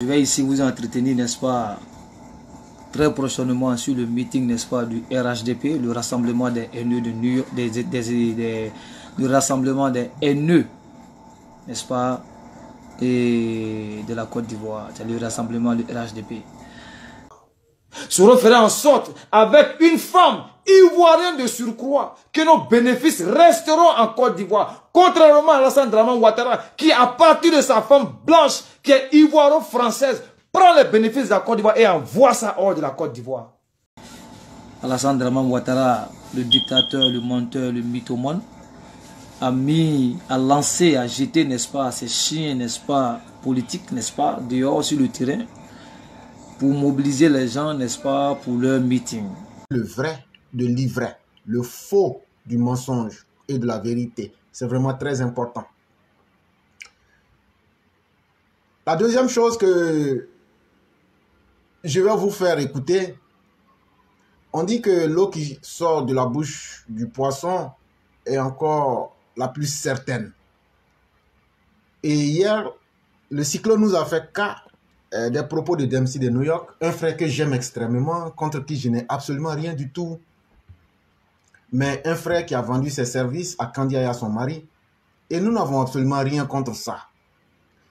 Je vais ici vous entretenir, n'est-ce pas, très prochainement sur le meeting, n'est-ce pas, du RHDP, le rassemblement des haineux de New York, le rassemblement des haineux, n'est-ce pas, et de la Côte d'Ivoire, c'est le rassemblement du RHDP. Se referait en sorte, avec une femme ivoirienne de surcroît, que nos bénéfices resteront en Côte d'Ivoire. Contrairement à Alassane Dramane Ouattara, qui à partir de sa femme blanche, qui est ivoiro-française, prend les bénéfices de la Côte d'Ivoire et envoie ça hors de la Côte d'Ivoire. Alassane Dramane Ouattara, le dictateur, le menteur, le mythomane, a lancé, a jeté, n'est-ce pas, ses chiens, n'est-ce pas, politiques, n'est-ce pas, dehors sur le terrain, pour mobiliser les gens, n'est-ce pas, pour leur meeting. Le vrai de l'ivraie, le faux du mensonge et de la vérité, c'est vraiment très important. La deuxième chose que je vais vous faire écouter, on dit que l'eau qui sort de la bouche du poisson est encore la plus certaine. Et hier, le cyclone nous a fait cas des propos de Dempsey de New York, un frère que j'aime extrêmement, contre qui je n'ai absolument rien du tout. Mais un frère qui a vendu ses services à Kandia et à son mari, et nous n'avons absolument rien contre ça.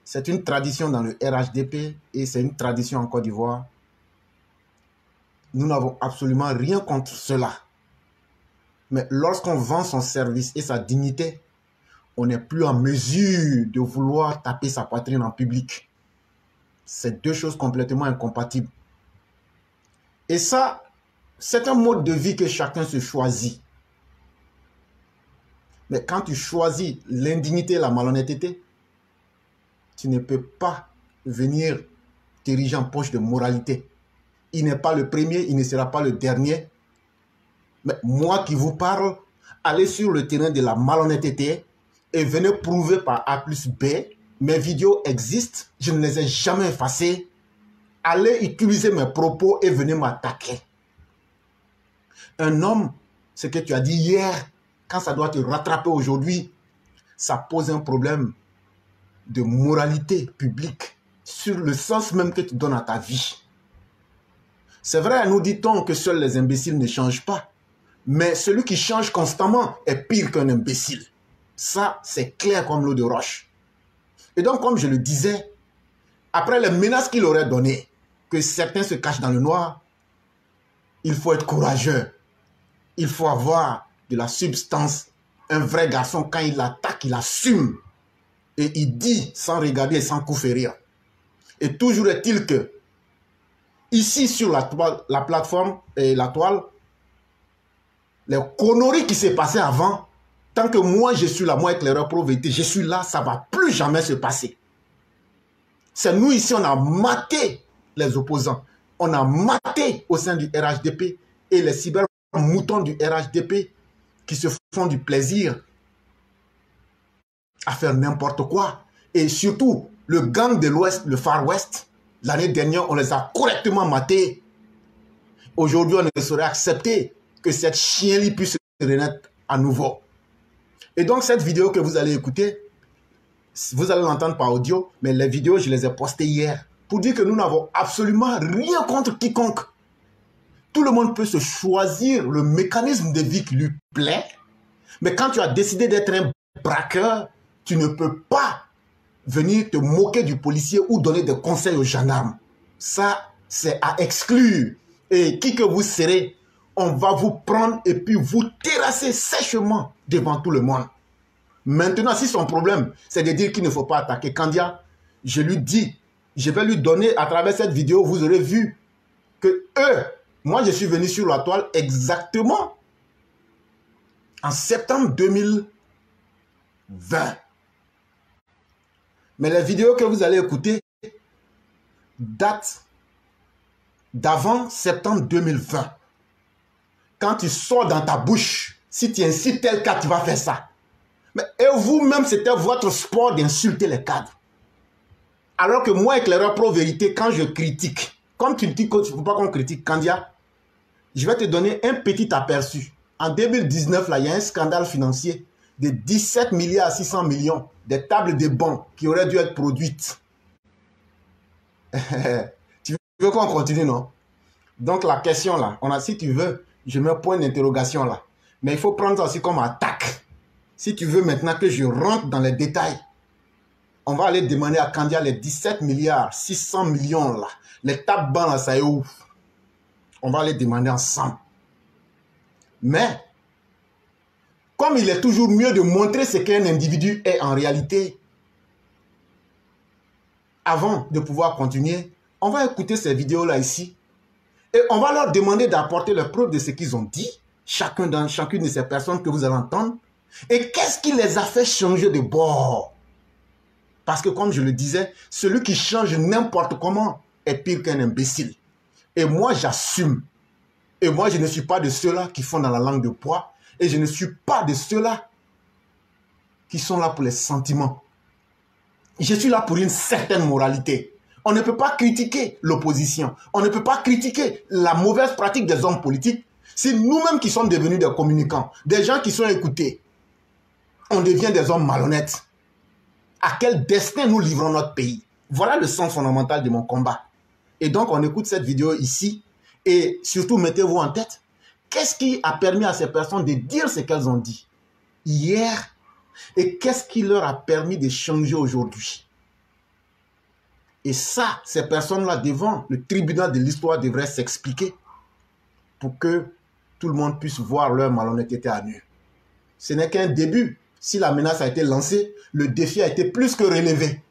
C'est une tradition dans le RHDP et c'est une tradition en Côte d'Ivoire. Nous n'avons absolument rien contre cela. Mais lorsqu'on vend son service et sa dignité, on n'est plus en mesure de vouloir taper sa poitrine en public. C'est deux choses complètement incompatibles. Et ça, c'est un mode de vie que chacun se choisit. Mais quand tu choisis l'indignité et la malhonnêteté, tu ne peux pas venir t'ériger en poche de moralité. Il n'est pas le premier, il ne sera pas le dernier. Mais moi qui vous parle, allez sur le terrain de la malhonnêteté et venez prouver par A plus B. Mes vidéos existent, je ne les ai jamais effacées. Allez utiliser mes propos et venez m'attaquer. Un homme, ce que tu as dit hier, quand ça doit te rattraper aujourd'hui, ça pose un problème de moralité publique sur le sens même que tu donnes à ta vie. C'est vrai, nous dit-on que seuls les imbéciles ne changent pas. Mais celui qui change constamment est pire qu'un imbécile. Ça, c'est clair comme l'eau de roche. Et donc, comme je le disais, après les menaces qu'il aurait données, que certains se cachent dans le noir, il faut être courageux. Il faut avoir de la substance. Un vrai garçon, quand il attaque, il assume. Et il dit sans regarder et sans coup férir. Et toujours est-il que, ici sur la plateforme et la toile, les conneries qui s'est passées avant, tant que moi je suis là, moi éclaireur pro-vérité, je suis là, ça ne va plus jamais se passer. C'est nous ici, on a maté les opposants. On a maté au sein du RHDP et les cyber-moutons du RHDP qui se font du plaisir à faire n'importe quoi. Et surtout, le gang de l'Ouest, le Far West, l'année dernière, on les a correctement matés. Aujourd'hui, on ne saurait accepter que cette chienlit puisse se renaître à nouveau. Et donc, cette vidéo que vous allez écouter, vous allez l'entendre par audio, mais les vidéos, je les ai postées hier pour dire que nous n'avons absolument rien contre quiconque. Tout le monde peut se choisir le mécanisme de vie qui lui plaît, mais quand tu as décidé d'être un braqueur, tu ne peux pas venir te moquer du policier ou donner des conseils aux gendarmes. Ça, c'est à exclure. Et qui que vous serez, on va vous prendre et puis vous terrasser sèchement devant tout le monde. Maintenant, si son problème, c'est de dire qu'il ne faut pas attaquer Kandia, je lui dis, je vais lui donner, à travers cette vidéo, vous aurez vu que moi je suis venu sur la toile exactement en septembre 2020. Mais les vidéos que vous allez écouter datent d'avant septembre 2020. Quand tu sors dans ta bouche, si tu incites tel cas, tu vas faire ça. Mais et vous-même, c'était votre sport d'insulter les cadres. Alors que moi, éclaireur pro-vérité, quand je critique, comme tu dis qu'il ne faut pas qu'on critique Kandia, je vais te donner un petit aperçu. En 2019, là, il y a un scandale financier de 17 milliards à 600 millions, des tables de banque qui auraient dû être produites. Tu veux qu'on continue, non? Donc la question là, si tu veux, je mets un point d'interrogation là. Mais il faut prendre ça aussi comme attaque. Si tu veux maintenant que je rentre dans les détails, on va aller demander à Kandia les 17 milliards, 600 millions là. Les tables-bancs là, ça est où? On va aller demander ensemble. Mais, comme il est toujours mieux de montrer ce qu'un individu est en réalité, avant de pouvoir continuer, on va écouter ces vidéos-là ici. Et on va leur demander d'apporter les preuves de ce qu'ils ont dit, chacune de ces personnes que vous allez entendre. Et qu'est-ce qui les a fait changer de bord? Parce que comme je le disais, celui qui change n'importe comment est pire qu'un imbécile. Et moi, j'assume. Et moi, je ne suis pas de ceux-là qui font dans la langue de poids. Et je ne suis pas de ceux-là qui sont là pour les sentiments. Je suis là pour une certaine moralité. On ne peut pas critiquer l'opposition. On ne peut pas critiquer la mauvaise pratique des hommes politiques. C'est nous-mêmes qui sommes devenus des communicants, des gens qui sont écoutés. On devient des hommes malhonnêtes. À quel destin nous livrons notre pays? Voilà le sens fondamental de mon combat. Et donc, on écoute cette vidéo ici. Et surtout, mettez-vous en tête, qu'est-ce qui a permis à ces personnes de dire ce qu'elles ont dit hier? Et qu'est-ce qui leur a permis de changer aujourd'hui? Et ça, ces personnes-là, devant le tribunal de l'histoire, devraient s'expliquer pour que tout le monde puisse voir leur malhonnêteté à nu. Ce n'est qu'un début. Si la menace a été lancée, le défi a été plus que relevé.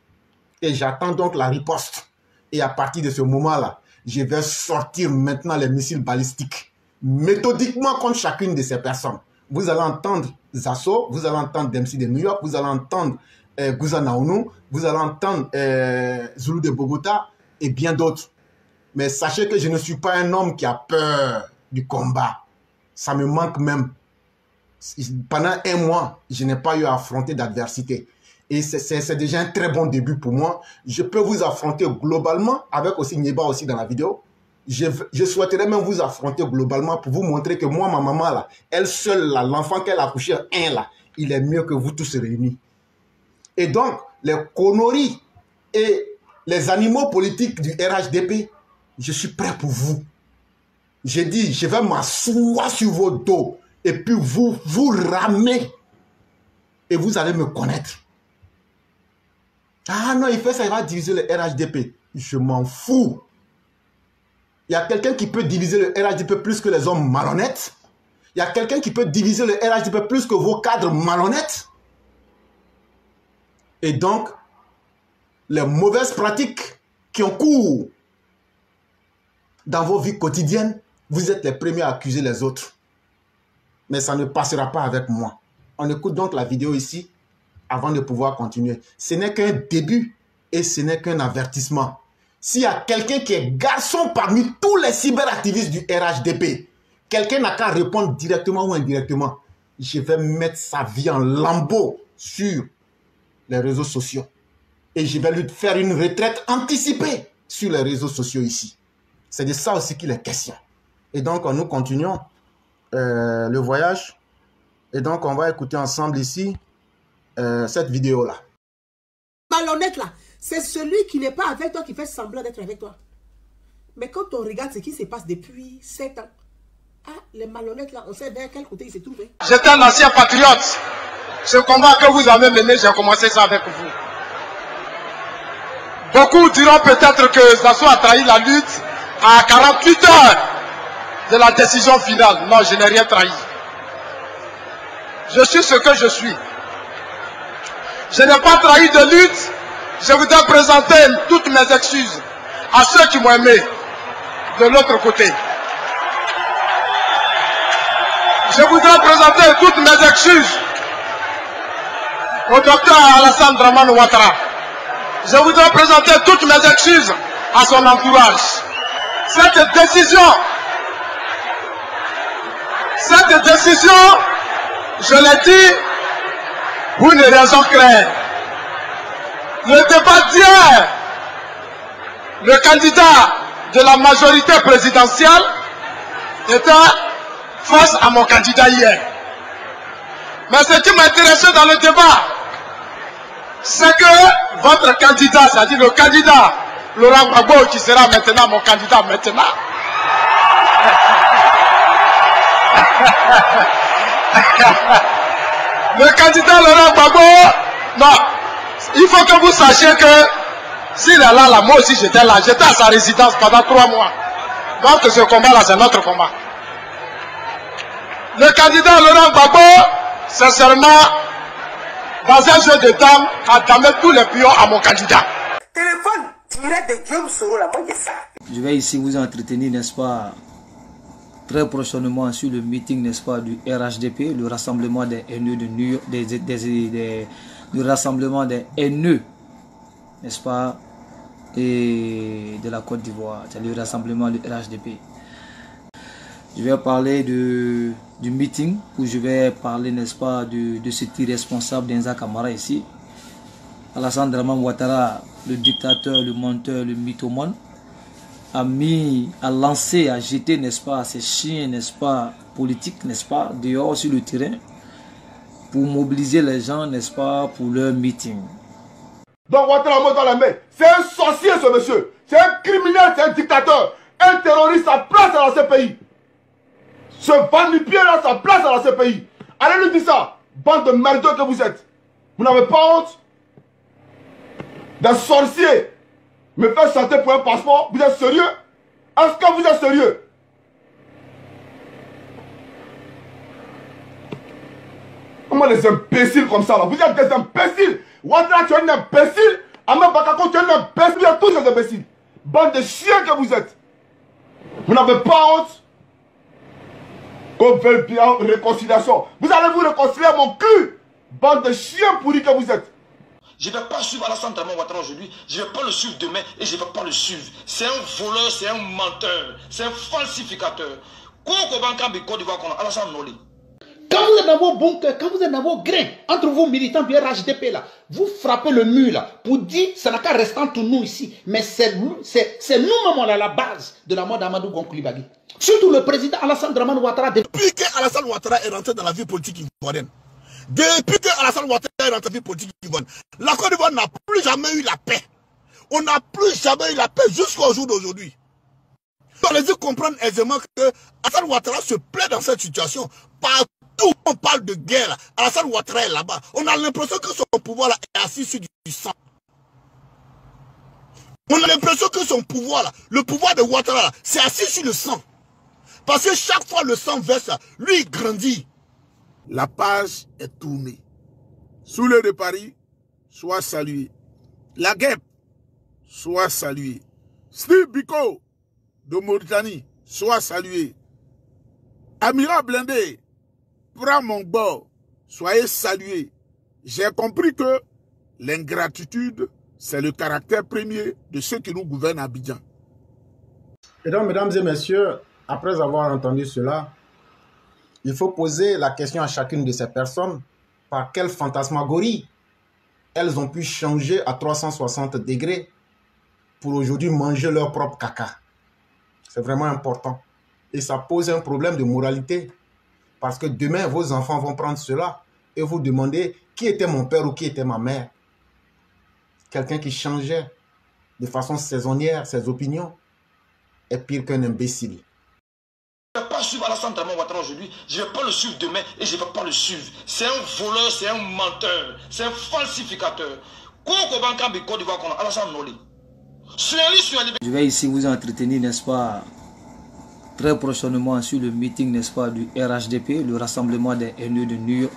Et j'attends donc la riposte. Et à partir de ce moment-là, je vais sortir maintenant les missiles balistiques, méthodiquement contre chacune de ces personnes. Vous allez entendre Zasso, vous allez entendre Dempsey de New York, vous allez entendre Gouza Naounou, vous allez entendre Zulu de Bogota et bien d'autres. Mais sachez que je ne suis pas un homme qui a peur du combat. Ça me manque même. Pendant un mois, je n'ai pas eu à affronter d'adversité. Et c'est déjà un très bon début pour moi. Je peux vous affronter globalement, avec aussi Nieba aussi dans la vidéo. Je souhaiterais même vous affronter globalement pour vous montrer que moi, ma maman, là, elle seule, l'enfant qu'elle a accouché, là, il est mieux que vous tous réunis. Et donc, les conneries et les animaux politiques du RHDP, je suis prêt pour vous. J'ai dit, je vais m'asseoir sur vos dos et puis vous ramer. Et vous allez me connaître. Ah non, il fait ça, il va diviser le RHDP. Je m'en fous. Il y a quelqu'un qui peut diviser le RHDP plus que les hommes malhonnêtes. Il y a quelqu'un qui peut diviser le RHDP plus que vos cadres malhonnêtes. Et donc, les mauvaises pratiques qui ont cours dans vos vies quotidiennes, vous êtes les premiers à accuser les autres. Mais ça ne passera pas avec moi. On écoute donc la vidéo ici avant de pouvoir continuer. Ce n'est qu'un début et ce n'est qu'un avertissement. S'il y a quelqu'un qui est garçon parmi tous les cyberactivistes du RHDP, quelqu'un n'a qu'à répondre directement ou indirectement. Je vais mettre sa vie en lambeaux sur les réseaux sociaux. Et je vais lui faire une retraite anticipée sur les réseaux sociaux ici. C'est de ça aussi qu'il est question. Et donc, nous continuons le voyage. Et donc, on va écouter ensemble ici cette vidéo-là. Malhonnête là, c'est celui qui n'est pas avec toi qui fait semblant d'être avec toi. Mais quand on regarde ce qui se passe depuis 7 ans, ah, les malhonnêtes là, on sait vers quel côté ils se trouvent. J'étais un ancien patriote. Ce combat que vous avez mené, j'ai commencé ça avec vous. Beaucoup diront peut-être que Zasso a trahi la lutte à 48 heures de la décision finale. Non, je n'ai rien trahi. Je suis ce que je suis. Je n'ai pas trahi de lutte. Je voudrais présenter toutes mes excuses à ceux qui m'ont aimé de l'autre côté. Je voudrais présenter toutes mes excuses au docteur Alassane Dramane Ouattara. Je voudrais présenter toutes mes excuses à son entourage. Cette décision, je l'ai dit pour une raison claire. Le débat d'hier, le candidat de la majorité présidentielle était face à mon candidat hier. Mais ce qui m'intéressait dans le débat, c'est que votre candidat, c'est-à-dire le candidat Laurent Gbagbo qui sera maintenant mon candidat maintenant. Le candidat Laurent Gbagbo, non, il faut que vous sachiez que s'il est là, moi aussi j'étais là, j'étais à sa résidence pendant 3 mois. Donc ce combat-là, c'est notre combat. Le candidat Laurent Gbagbo, sincèrement, dans un jeu de dames, a damé tous les pions à mon candidat. Téléphone direct de Guillaume Soro, là, moi, j'ai ça. Je vais ici vous entretenir, n'est-ce pas, très prochainement sur le meeting, n'est-ce pas, du RHDP, le rassemblement des haineux de New York, le rassemblement des haineux, n'est-ce pas, et de la Côte d'Ivoire, c'est le rassemblement du RHDP. Je vais parler du meeting, où je vais parler, n'est-ce pas, de cet irresponsable d'Enza Camara ici. Alassane Dramane Ouattara, le dictateur, le menteur, le mythomane, a lancé, a jeté, n'est-ce pas, ses chiens, n'est-ce pas, politiques, n'est-ce pas, dehors sur le terrain, pour mobiliser les gens, n'est-ce pas, pour leur meeting. Donc Ouattara monte dans la main. C'est un sorcier ce monsieur. C'est un criminel, c'est un dictateur. Un terroriste, sa place dans ce pays. Ce bandipied là, sa place dans ce pays. Allez lui dire ça. Bande de merdeux que vous êtes. Vous n'avez pas honte d'un sorcier me faire chanter pour un passeport. Vous êtes sérieux? Est-ce que vous êtes sérieux? Comment les imbéciles comme ça là? Vous êtes des imbéciles. Ouattara, tu es un imbécile. Ahmed Bakako, tu es un imbécile. Vous êtes tous des imbéciles. Bande de chiens que vous êtes. Vous n'avez pas honte? Qu'on veut bien réconciliation. Vous allez vous réconcilier à mon cul. Bande de chiens pourris que vous êtes. Je ne vais pas suivre Alassane Dramane Ouattara aujourd'hui. Je ne vais pas le suivre demain et je ne vais pas le suivre. C'est un voleur, c'est un menteur, c'est un falsificateur. Quand vous êtes dans vos bons cœurs, quand vous êtes dans vos grains, entre vos militants du RHDP là, vous frappez le mur là, pour dire ça n'a qu'à rester entre nous ici. Mais c'est nous-mêmes à la base de la mort d'Amadou Gon Coulibaly. Surtout le président Alassane Dramane Ouattara. Depuis que Alassane Ouattara est rentré dans la vie politique ivoirienne, depuis que Alassane Ouattara est rentré dans la vie politique ivoirienne, la Côte d'Ivoire n'a plus jamais eu la paix. On n'a plus jamais eu la paix jusqu'au jour d'aujourd'hui. On les dit comprendre aisément que Alassane Ouattara se plaît dans cette situation. Partout on parle de guerre, Alassane Ouattara est là-bas. On a l'impression que son pouvoir là est assis sur du sang. On a l'impression que son pouvoir là, le pouvoir de Ouattara là, c'est assis sur le sang. Parce que chaque fois le sang verse, lui il grandit. La page est tournée. Soulé de Paris, soit salué. La guêpe, soit salué. Steve Biko de Mauritanie, soit salué. Amira Blindé, prends mon bord, soyez salués. J'ai compris que l'ingratitude, c'est le caractère premier de ceux qui nous gouvernent à Abidjan. Et donc, mesdames et messieurs, après avoir entendu cela, il faut poser la question à chacune de ces personnes, par quelle fantasmagorie elles ont pu changer à 360 degrés pour aujourd'hui manger leur propre caca. C'est vraiment important. Et ça pose un problème de moralité. Parce que demain, vos enfants vont prendre cela et vous demander qui était mon père ou qui était ma mère. Quelqu'un qui changeait de façon saisonnière ses opinions est pire qu'un imbécile. Je ne vais pas suivre Alassane Dramane Ouattara aujourd'hui. Je ne vais pas le suivre demain et je ne vais pas le suivre. C'est un voleur, c'est un menteur, c'est un falsificateur. Je vais ici vous entretenir, n'est-ce pas, très prochainement sur le meeting, n'est-ce pas, du RHDP, le rassemblement des haineux de New York,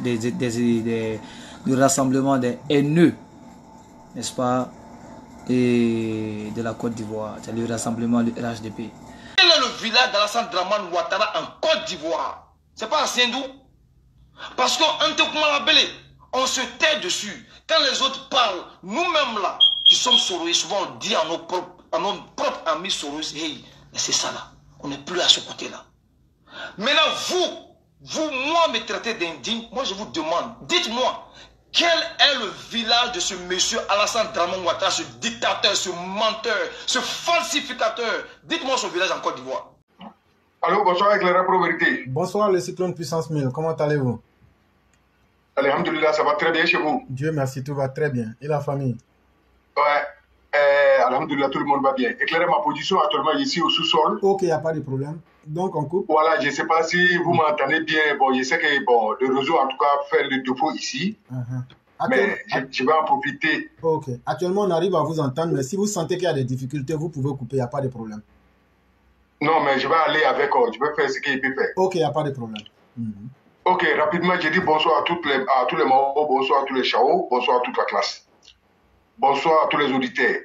le rassemblement des haineux, n'est-ce pas, et de la Côte d'Ivoire, c'est le rassemblement du RHDP. Quel est le village d'Alassane Dramane Ouattara en Côte d'Ivoire? C'est pas à Saint-Dou? Parce qu'en Tekoumala-Bélé, on se tait dessus. Quand les autres parlent, nous-mêmes là, qui sommes Sorois, souvent on dit à nos propres amis Sorois, hey, c'est ça là, on n'est plus à ce côté-là. Maintenant, moi me traitez d'indigne, moi je vous demande, dites-moi, quel est le village de ce monsieur Alassane Dramane Ouattara, ce dictateur, ce menteur, ce falsificateur? Dites-moi son village en Côte d'Ivoire. Allô, bonsoir avec les rapport vérité. Bonsoir le cyclone puissance 1000, comment allez-vous? Alhamdulillah, ça va très bien chez vous. Dieu merci, tout va très bien. Et la famille? Ouais, alhamdoulilah, tout le monde va bien. Éclairez ma position actuellement ici au sous-sol. Ok, il n'y a pas de problème. Donc, on coupe. Voilà, je ne sais pas si vous m'entendez bien. Bon, je sais que bon, le réseau, en tout cas, fait le défaut ici. Mais je vais en profiter. Ok. Actuellement, on arrive à vous entendre, mais si vous sentez qu'il y a des difficultés, vous pouvez couper, il n'y a pas de problème. Non, mais je vais aller avec, je vais faire ce qu'il peut faire. Ok, il n'y a pas de problème. Ok, rapidement, je dis bonsoir à tous les membres, bonsoir à tous les chaos, bonsoir à toute la classe. Bonsoir à tous les auditeurs.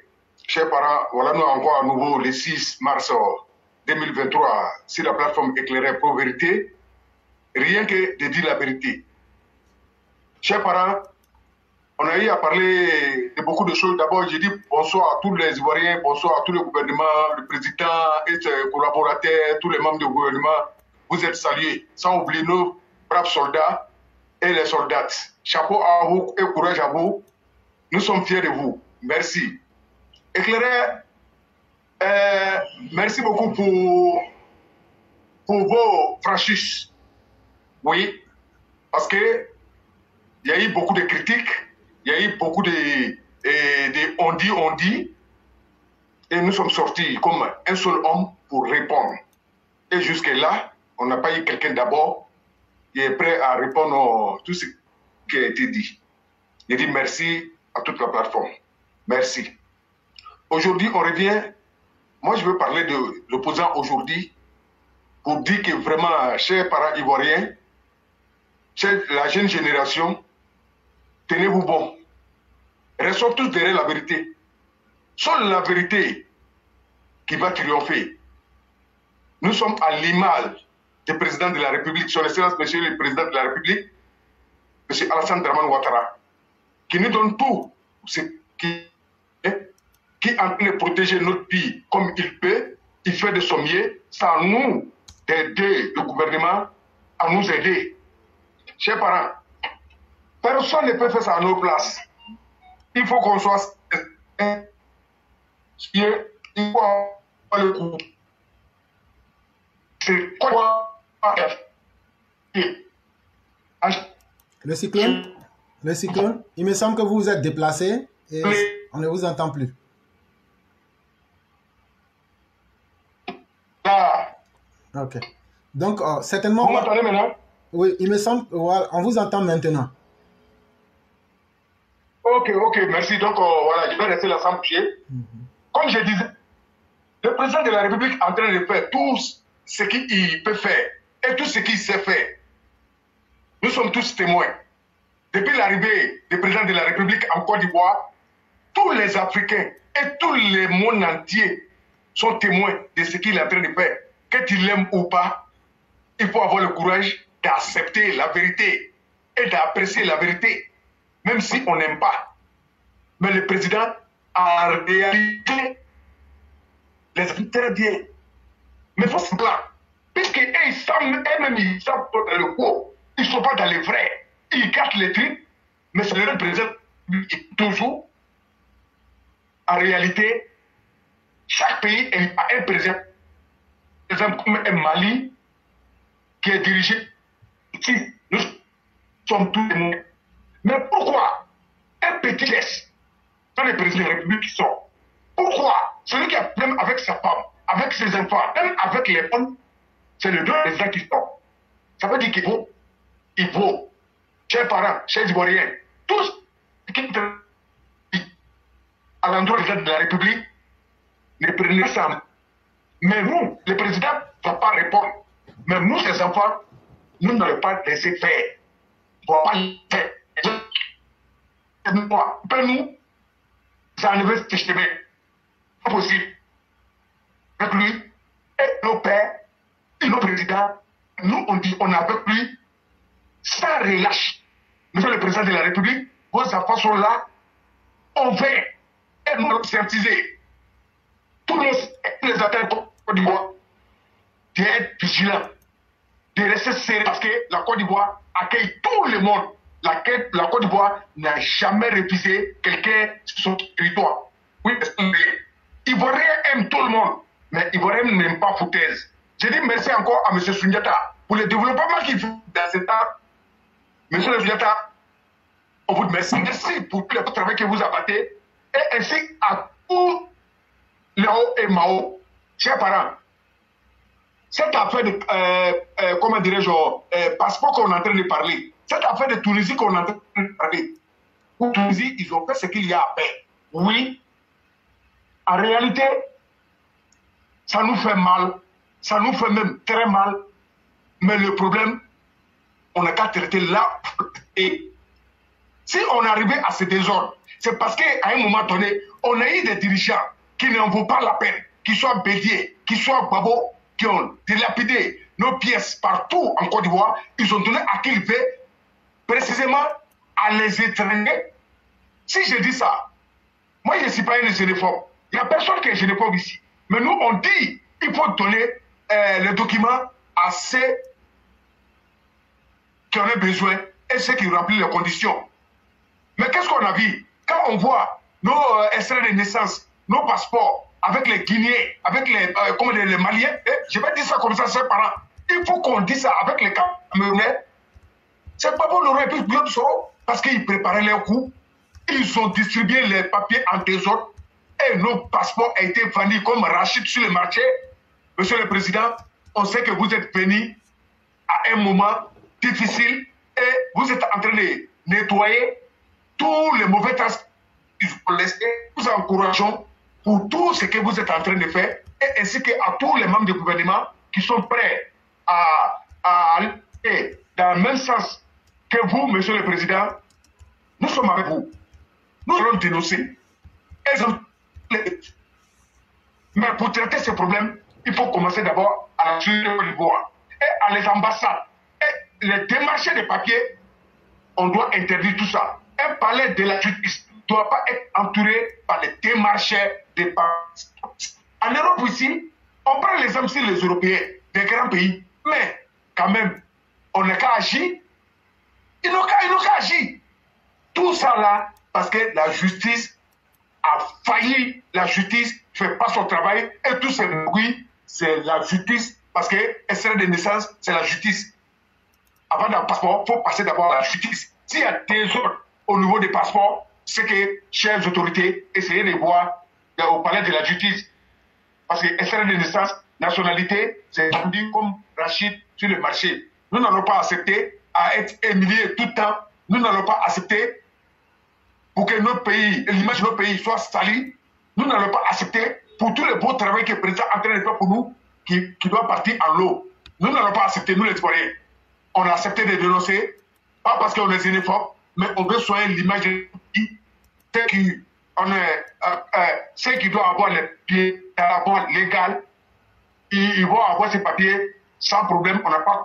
Chers parents, voilà nous encore à nouveau le 6 mars 2023 sur la plateforme éclairée Pro Vérité. Rien que de dire la vérité. Chers parents, on a eu à parler de beaucoup de choses. D'abord, je dis bonsoir à tous les Ivoiriens, bonsoir à tous les gouvernements, le président et ses collaborateurs, tous les membres du gouvernement. Vous êtes salués. Sans oublier nos braves soldats et les soldates. Chapeau à vous et courage à vous. Nous sommes fiers de vous. Merci. Éclairé, merci beaucoup pour vos franchises. Oui, parce que il y a eu beaucoup de critiques, il y a eu beaucoup de on dit, et nous sommes sortis comme un seul homme pour répondre. Et jusque-là, on n'a pas eu quelqu'un d'abord qui est prêt à répondre à tout ce qui a été dit. Je dis merci à toute la plateforme. Merci. Aujourd'hui, on revient. Moi, je veux parler de l'opposant aujourd'hui pour dire que vraiment, chers parents ivoiriens, chers la jeune génération, tenez-vous bon. Restons tous derrière la vérité. Seule la vérité qui va triompher. Nous sommes à l'image du président de la République, son Excellence, Monsieur le Président de la République, Monsieur Alassane Dramane Ouattara, qui nous donne tout ce qui est en train de protéger notre pays comme il peut, il fait de son mieux, sans nous d'aider le gouvernement à nous aider. Chers parents, personne ne peut faire ça à nos places. Il faut qu'on soit il faut avoir le coup. C'est quoi le cyclone, il me semble que vous vous êtes déplacé et on ne vous entend plus. Ok. Donc, certainement... Vous m'entendez maintenant? Oui, il me semble qu'on vous entend maintenant. Ok, merci. Donc, voilà, je vais rester là sans bouger. Comme je disais, le président de la République est en train de faire tout ce qu'il peut faire et tout ce qu'il sait faire. Nous sommes tous témoins. Depuis l'arrivée du président de la République en Côte d'Ivoire, tous les Africains et tout le monde entier sont témoins de ce qu'il est en train de faire. Que tu l'aimes ou pas, il faut avoir le courage d'accepter la vérité et d'apprécier la vérité, même si on n'aime pas. Mais le président, en réalité, les a très bien. Mais il faut se plaindre. Puisqu'ils savent, eux-mêmes, ils savent pas dans le coup. Ils ne sont pas dans les vrais. Ils gâtent les trucs, mais c'est le président toujours. En réalité, chaque pays a un président. Par exemple, comme un Mali qui est dirigé ici. Nous sommes tous témoins. Mais pourquoi un petit geste dans les présidents de la République qui sont? Pourquoi celui qui a problème avec sa femme, avec ses enfants, même avec les femmes, c'est le deux présidents qui sont? Ça veut dire qu'il vaut, chers parents, chers Ivoiriens, tous qui à l'endroit du président de la République, ne prenez ça. Mais nous, le président ne va pas répondre. Mais nous, les enfants, nous n'allons pas laisser faire. On ne va pas faire. Nous, ça enlever ce chemin. Pas possible. Avec lui, et nos pères, et nos présidents, nous, on dit, on est avec lui, sans relâche. Monsieur le président de la République, vos enfants sont là, on veut, et nous conscientiser. Tous les atteintes Côte d'Ivoire, d'être vigilants, de rester sérieux parce que la Côte d'Ivoire accueille tout le monde. La Côte d'Ivoire n'a jamais refusé quelqu'un sur son territoire. Oui, Ivoiriens aiment tout le monde, mais Ivoiriens n'aiment pas foutaise. Je dis merci encore à M. Sundiata pour le développement qu'il fait dans cet art. M. Sundiata, on vous remercie. Merci pour tout le travail que vous abattez et ainsi à tous Léo et Mao, chers parents, cette affaire de, comment dirais-je, passeport qu'on est en train de parler, cette affaire de Tunisie qu'on est en train de parler, pour Tunisie, ils ont fait ce qu'il y a à faire. Oui, en réalité, ça nous fait mal, ça nous fait même très mal, mais le problème, on n'a qu'à traiter là. Et si on est arrivé à ce désordre, c'est parce qu'à un moment donné, on a eu des dirigeants qui n'en vaut pas la peine, qui soient Bédier, qui soient Babo, qui ont dilapidé nos pièces partout en Côte d'Ivoire. Ils ont donné à qui ils veulent, précisément à les étrangers. Si je dis ça, moi je ne suis pas un xénophobe. Il n'y a personne qui est xénophobe ici. Mais nous, on dit qu'il faut donner les documents à ceux qui en ont besoin et ceux qui remplissent les conditions. Mais qu'est-ce qu'on a vu? Quand on voit nos extraits de naissance, nos passeports, avec les Guinéens, avec les Maliens, je vais dire ça comme ça, ses parents. Il faut qu'on dise ça avec les Camerounais. C'est pas bon, on aurait pu bien Soro, parce qu'ils préparaient leurs coups. Ils ont distribué les papiers en désordre et nos passeports ont été vendus comme Rachid sur le marché. Monsieur le Président, on sait que vous êtes venu à un moment difficile et vous êtes en train de nettoyer tous les mauvais traces qu'ils ont laissés. Nous encourageons pour tout ce que vous êtes en train de faire et ainsi qu'à tous les membres du gouvernement qui sont prêts à aller dans le même sens que vous, Monsieur le Président. Nous sommes avec vous. Nous allons dénoncer. Mais pour traiter ce problème, il faut commencer d'abord à la suite au niveau et à les ambassades. Et les démarchés des papiers, on doit interdire tout ça. Un palais de la justice ne doit pas être entouré par les démarchés des papiers. En Europe ici, on prend l'exemple sur les Européens, des grands pays, mais quand même, on n'a qu'à agir. Ils n'ont qu'à agir. Tout ça là, parce que la justice a failli, la justice ne fait pas son travail, et tout ce bruit, c'est la justice, parce que extrait de naissance, c'est la justice. Avant d'un passeport, il faut passer d'abord à la justice. S'il y a des autres au niveau des passeports, c'est que, chères autorités, essayez de voir au palais de la justice. Parce que extrait de naissance, nationalité, c'est vendu comme Rachid sur le marché. Nous n'allons pas accepter à être humiliés tout le temps. Nous n'allons pas accepter pour que notre pays, l'image de notre pays soit salie. Nous n'allons pas accepter pour tout le beau travail que le président est en train de faire pour nous, qui doit partir en l'eau. Nous n'allons pas accepter, nous les Ivoiriens. On a accepté de dénoncer, pas parce qu'on est xénophobe, mais on veut soigner l'image de ceux qui doivent avoir les pieds dans la voie légale, ils vont avoir ces papiers sans problème,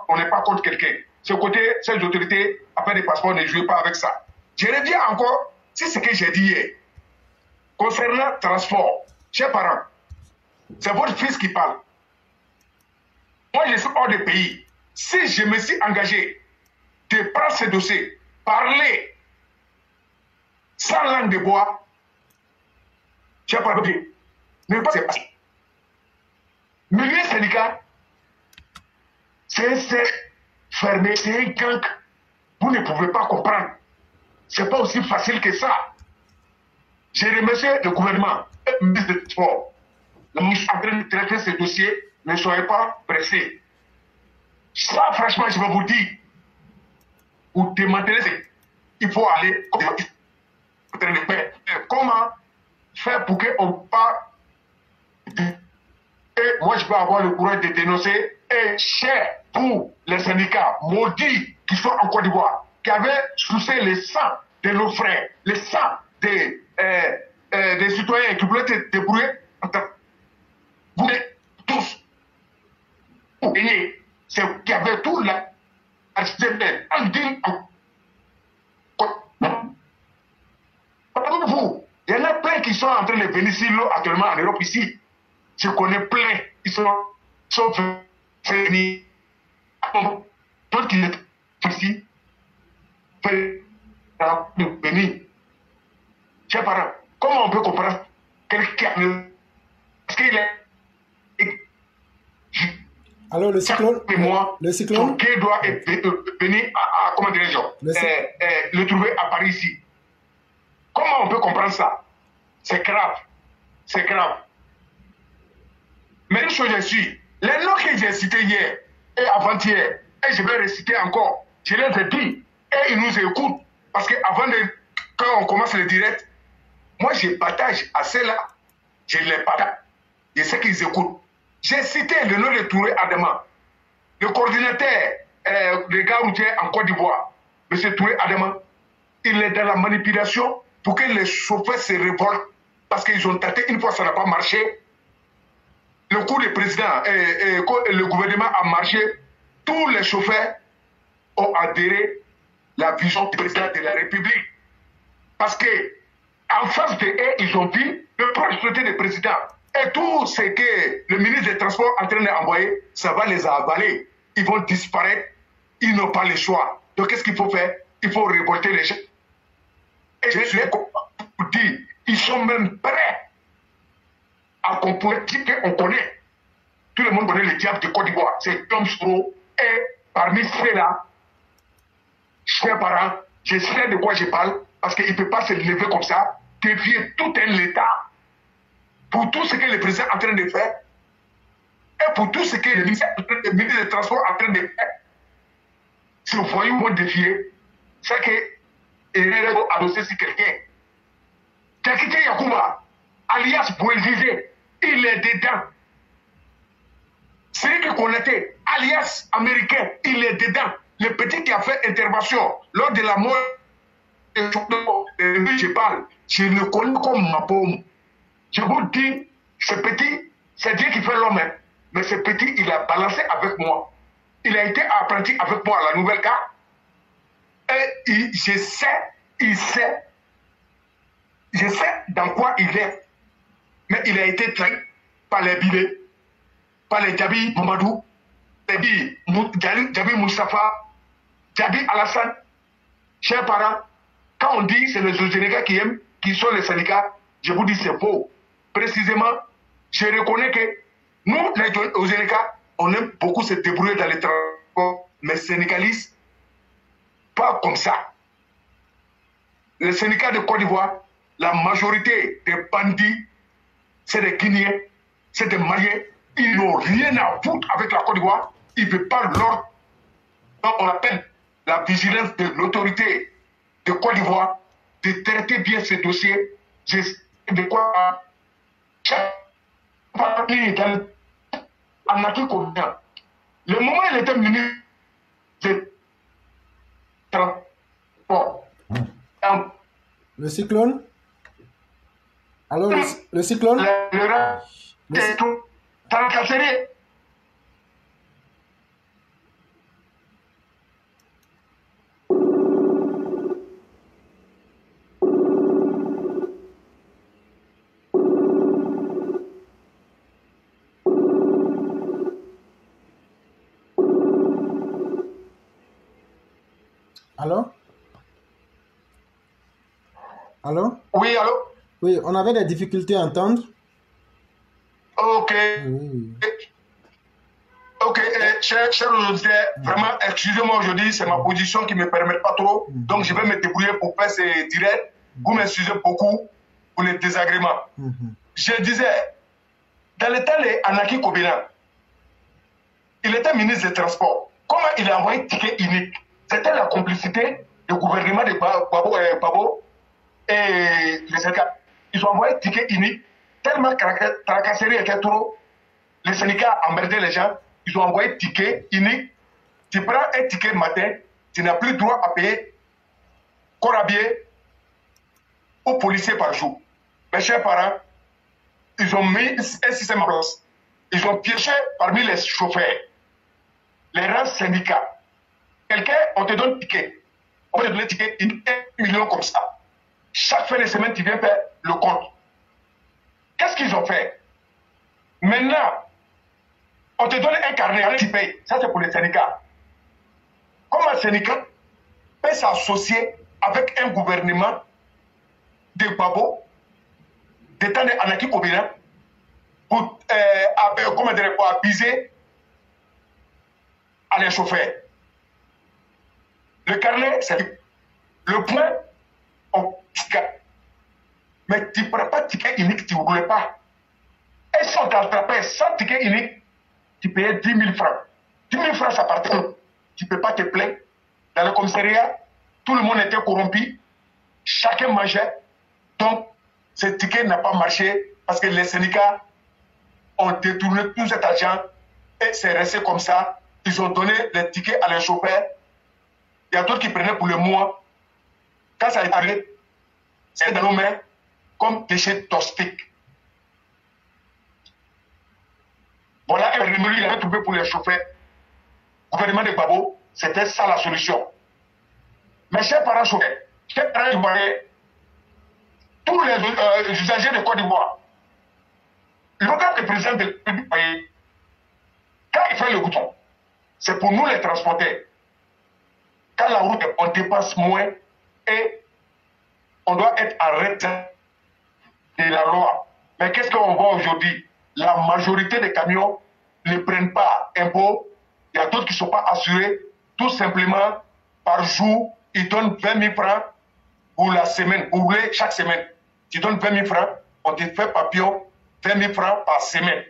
on n'est pas contre quelqu'un. Ce côté, ces autorités, après des passeports, ne jouent pas avec ça. Je reviens encore, c'est ce que j'ai dit hier. Concernant le transport, chers parents, c'est votre fils qui parle. Moi, je suis hors des pays. Si je me suis engagé de prendre ce dossier, parler sans langue de bois, chers parents, ne pas se passer. Milieu syndical, c'est fermé, c'est un gang. Vous ne pouvez pas comprendre. Ce n'est pas aussi facile que ça. Je remercie le gouvernement et le ministre des Sports. Le ministre est en train de traiter ce dossier. Ne soyez pas pressés. Ça, franchement, je vais vous dire. Pour démanteler, il faut aller comment faire pour qu'on parte. Et moi, je vais avoir le courage de dénoncer. Et cher pour les syndicats maudits qui sont en Côte d'Ivoire, qui avaient soucié le sang de nos frères, le sang des citoyens qui voulaient se débrouiller. Vous êtes tous gagnés. C'est qui avait tout la vous, il y en a plein qui sont en train de venir sur l'eau actuellement en Europe ici. Je connais plein. Ils sont venus. D'autres qui sont ici. Venir. Chers parents, comment on peut comprendre quelqu'un? Parce qu'il est. Alors le cyclone, le cyclone qui doit venir à comment dirais-je, le trouver à Paris ici. Comment on peut comprendre ça? C'est grave. C'est grave. chose est sûre, les noms que j'ai cités hier et avant-hier, et je vais réciter encore, je les ai dit, et ils nous écoutent. Parce que quand on commence le direct, moi je partage à ceux-là, je les partage. Je sais qu'ils écoutent. J'ai cité le nom de Touré Adama, le coordinateur des gars routiers en Côte d'Ivoire, M. Touré Adama. Il est dans la manipulation pour que les chauffeurs se révoltent parce qu'ils ont tenté, une fois ça n'a pas marché. Le coup du président et le gouvernement a marché. Tous les chauffeurs ont adhéré à la vision du président de la République. Parce que en face de eux, ils ont vu le projet du président. Et tout ce que le ministre des Transports est en train d'envoyer, ça va les avaler. Ils vont disparaître. Ils n'ont pas le choix. Donc qu'est-ce qu'il faut faire? Il faut révolter les gens. Et je suis pour dire, ils sont même prêts à comprendre qu'on connaît. Tout le monde connaît le diable de Côte d'Ivoire. C'est Tom Soro. Et parmi ceux-là, chers parents, je sais de quoi je parle, parce qu'il ne peut pas se lever comme ça, défier tout un État pour tout ce que le président est en train de faire et pour tout ce que le ministre des Transports est en train de faire. Si vous voyez moi défier, c'est que il est adossé sur quelqu'un. Kakite Yakuba, alias Bouezizé, il est dedans. Celui que connaissait, alias américain, il est dedans. Le petit qui a fait intervention lors de la mort de lui, je parle, je le connais comme ma paume. Je vous dis, ce petit, c'est Dieu qui fait l'homme. Mais ce petit, il a balancé avec moi. Il a été apprenti avec moi à la nouvelle gare. Et je sais dans quoi il est. Mais il a été trahi par les billets, par les Djabi Mamadou, les Djabi Moustapha, Djabi Alassane. Chers parents, quand on dit c'est les Sénégalais qui sont les syndicats, je vous dis c'est faux. Précisément, je reconnais que nous, les Sénégalais, on aime beaucoup se débrouiller dans les transports, mais syndicalistes, pas comme ça. Les syndicats de Côte d'Ivoire, la majorité des bandits, c'est des Guinéens, c'est des Maliens. Ils n'ont rien à foutre avec la Côte d'Ivoire. Ils ne veulent pas l'ordre. Donc on appelle la vigilance de l'autorité de Côte d'Ivoire de traiter bien ces dossiers. De quoi le moment où il était ministre de transport. Le cyclone? Alors, le cyclone? Allô? Allô? Oui, allô? Oui, on avait des difficultés à entendre. Ok. Oui. Ok, cher auditeurs, vraiment, excusez-moi aujourd'hui, c'est ma position qui ne me permet pas trop. Donc, je vais me débrouiller pour faire ces directs. Vous m'excusez beaucoup pour les désagréments. Je disais, dans le temps de Anaki Kobina, il était ministre des Transports. Comment il a envoyé ticket unique? C'était la complicité du gouvernement de Babo et les syndicats. Ils ont envoyé ticket unique. Tellement tracasserie était trop, les syndicats emmerdaient les gens. Ils ont envoyé ticket unique. Tu prends un ticket matin, tu n'as plus droit à payer corps habillé aux policiers par jour. Mes chers parents, ils ont mis un système en place. Ils ont piégé parmi les chauffeurs, les rangs syndicats. Quelqu'un, on te donne ticket. On te donne ticket, 1 million comme ça. Chaque fin de semaine, tu viens faire le compte. Qu'est-ce qu'ils ont fait? Maintenant, on te donne un carnet, tu payes. Ça, c'est pour les syndicats. Comment un syndicat peut s'associer avec un gouvernement de Babo, des temps d'Anaki Kobina, pour abuser à les chauffeurs? Le carnet, c'est le point, on ticket. Mais tu ne prends pas de ticket unique, tu ne roules pas. Et si on t'attrapait sans ticket unique, tu payais 10 000 francs. 10 000 francs, ça partait. Tu ne peux pas te plaindre. Dans le commissariat, tout le monde était corrompu. Chacun mangeait. Donc, ce ticket n'a pas marché parce que les syndicats ont détourné tout cet argent et c'est resté comme ça. Ils ont donné les tickets à les chauffeurs. Il y a d'autres qui prenaient pour le mois. Quand ça est arrivé, c'est dans nos mains comme déchets toxiques. Voilà un remède qu'il avait trouvé pour les chauffeurs. Le gouvernement de Gbagbo, c'était ça la solution. Mes chers parents chauffeurs, chers parents ivoiriens, tous les usagers de Côte d'Ivoire, l'organe de président du pays, quand il fait le bouton, c'est pour nous les transporter. Quand la route, on dépasse moins et on doit être en retrait de la loi. Mais qu'est-ce qu'on voit aujourd'hui? La majorité des camions ne prennent pas impôt. Il y a d'autres qui ne sont pas assurés. Tout simplement, par jour, ils donnent 20 000 francs pour la semaine. Pour rouler chaque semaine. Tu donnes 20 000 francs, on te fait papillon, 20 000 francs par semaine.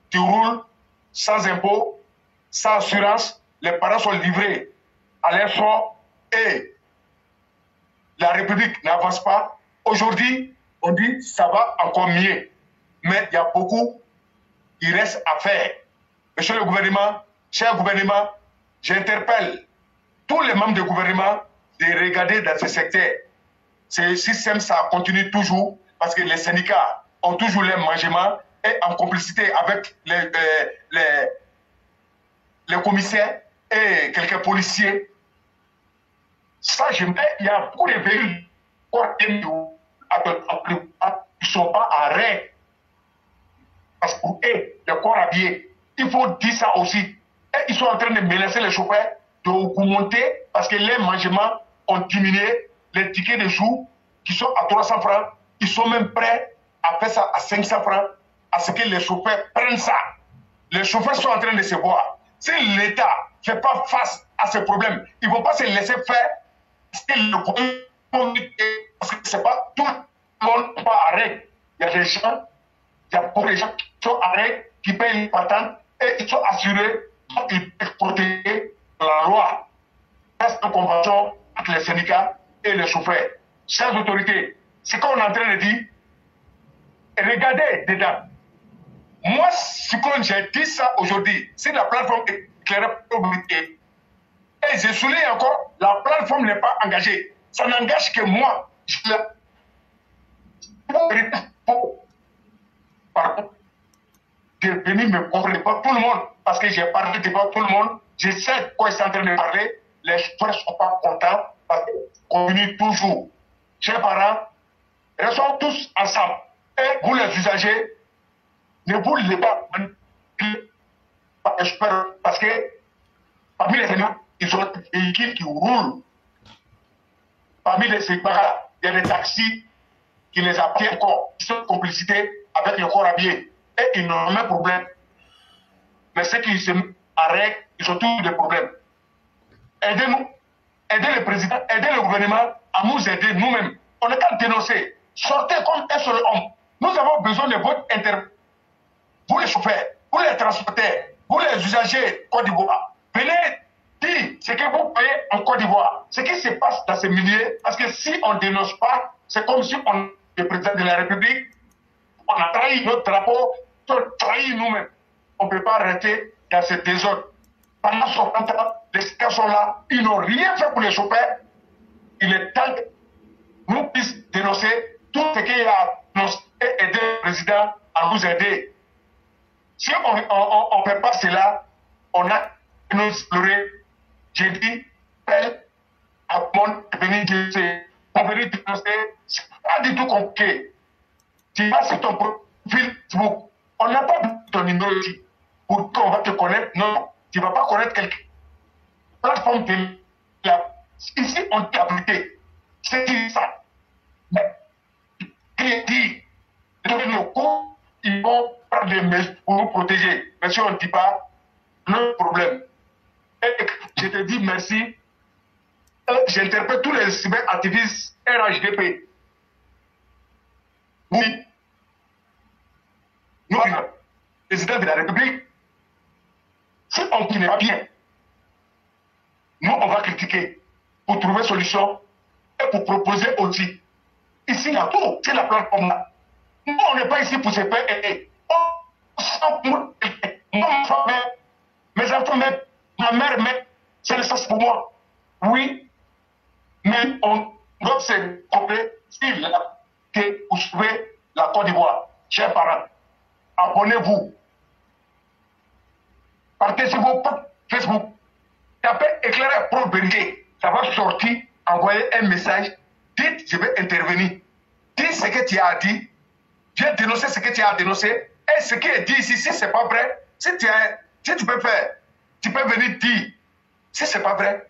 Tu roules sans impôt, sans assurance. Les parents sont livrés à leur sort et la République n'avance pas. Aujourd'hui, on dit ça va encore mieux. Mais il y a beaucoup, il reste à faire. Monsieur le gouvernement, cher gouvernement, j'interpelle tous les membres du gouvernement de regarder dans ce secteur. Ce système, ça continue toujours parce que les syndicats ont toujours les mangements et en complicité avec les commissaires et quelques policiers. Ça, j'aimerais, il y a beaucoup de véhicules qui ne sont pas à arrêt. Parce que pour eux, les corps habillés, il faut dire ça aussi. Et ils sont en train de menacer les chauffeurs de augmenter parce que les mangements ont diminué. Les tickets de jour qui sont à 300 francs, ils sont même prêts à faire ça à 500 francs, à ce que les chauffeurs prennent ça. Les chauffeurs sont en train de se voir. Si l'État ne fait pas face à ce problème, ils ne vont pas se laisser faire parce que c'est pas tout le monde qui pas arrêt. Il y a des gens, il y a beaucoup de gens qui sont arrêtés, qui payent une patente et ils sont assurés, donc ils peuvent protéger la loi. C'est une convention entre les syndicats et les chauffeurs. Chers autorités, ce qu'on est en train de dire, regardez dedans. Moi, ce que j'ai dit ça aujourd'hui, c'est la plateforme éclairée publique. Et je souligne encore, la plateforme n'est pas engagée. Ça n'engage que moi. Par contre, de venir me comprendre, pas tout le monde, parce que j'ai parlé devant tout le monde, je sais quoi ils sont en train de parler, les chauffeurs ne sont pas contents, parce qu'on continue toujours. Chers parents, restons tous ensemble. Et vous les usagers, ne vous laissez pas manipuler par les chauffeurs, parce que parmi les ennemis, ils ont des véhicules qui roulent. Parmi les séparats, il y a des taxis qui les appuient encore, qui sont en complicité avec le corps habillé. Et ils n'ont même problème. Mais ceux qui se arrêtent, ils ont tous des problèmes. Aidez-nous, aidez le président, aidez le gouvernement à nous aider nous-mêmes. On est qu'à dénoncer. Sortez comme un seul homme. Nous avons besoin de votre intervention. Vous les chauffeurs, vous les transporteurs, vous les usagers Côte d'Ivoire, venez dire ce que vous payez en Côte d'Ivoire, ce qui se passe dans ces milieux, parce que si on ne dénonce pas, c'est comme si on est le président de la République, on a trahi notre drapeau, on a trahi nous-mêmes. On ne peut pas arrêter dans ce désordre. Pendant 60 ans, les syndicats sont là, ils n'ont rien fait pour les chauffeurs. Il est temps que nous puissions dénoncer tout ce qu'il a annoncé et aider le président à nous aider. Si on ne fait pas cela, on a nous explorer. J'ai dit, à mon venir dénoncer, c'est pas du tout compliqué. Tu vas sur ton profil Facebook, on n'a pas besoin de ton numéro ici pour qu'on va te connaître. Non, tu ne vas pas connaître quelqu'un. Plateforme ici, on t'a appliqué. C'est ça. Mais, il dit, les locaux, ils vont prendre des mesures pour nous protéger. Mais si on ne dit pas, le problème. Et je te dis merci. J'interpelle tous les cyberactivistes RHDP. Oui. notre président de la République, si on n'est pas bien, nous, on va critiquer pour trouver solution et pour proposer aussi. Ici, il y a tout, c'est la plateforme là. Nous, on n'est pas ici pour se faire aider. Mes enfants, ma mère, c'est le sens pour moi. Oui, mais on doit se couper que vous sauvez la Côte d'Ivoire. Chers parents, abonnez-vous. Partez sur vos pages Facebook. Tapez éclairer pro vérité. Ça va sortir. Envoyez un message. Dites, je vais intervenir. Dis ce que tu as dit. Viens dénoncer ce que tu as dénoncé. Et ce qui est dit ici, si ce n'est pas vrai, si tu peux faire, tu peux venir dire. Si ce n'est pas vrai,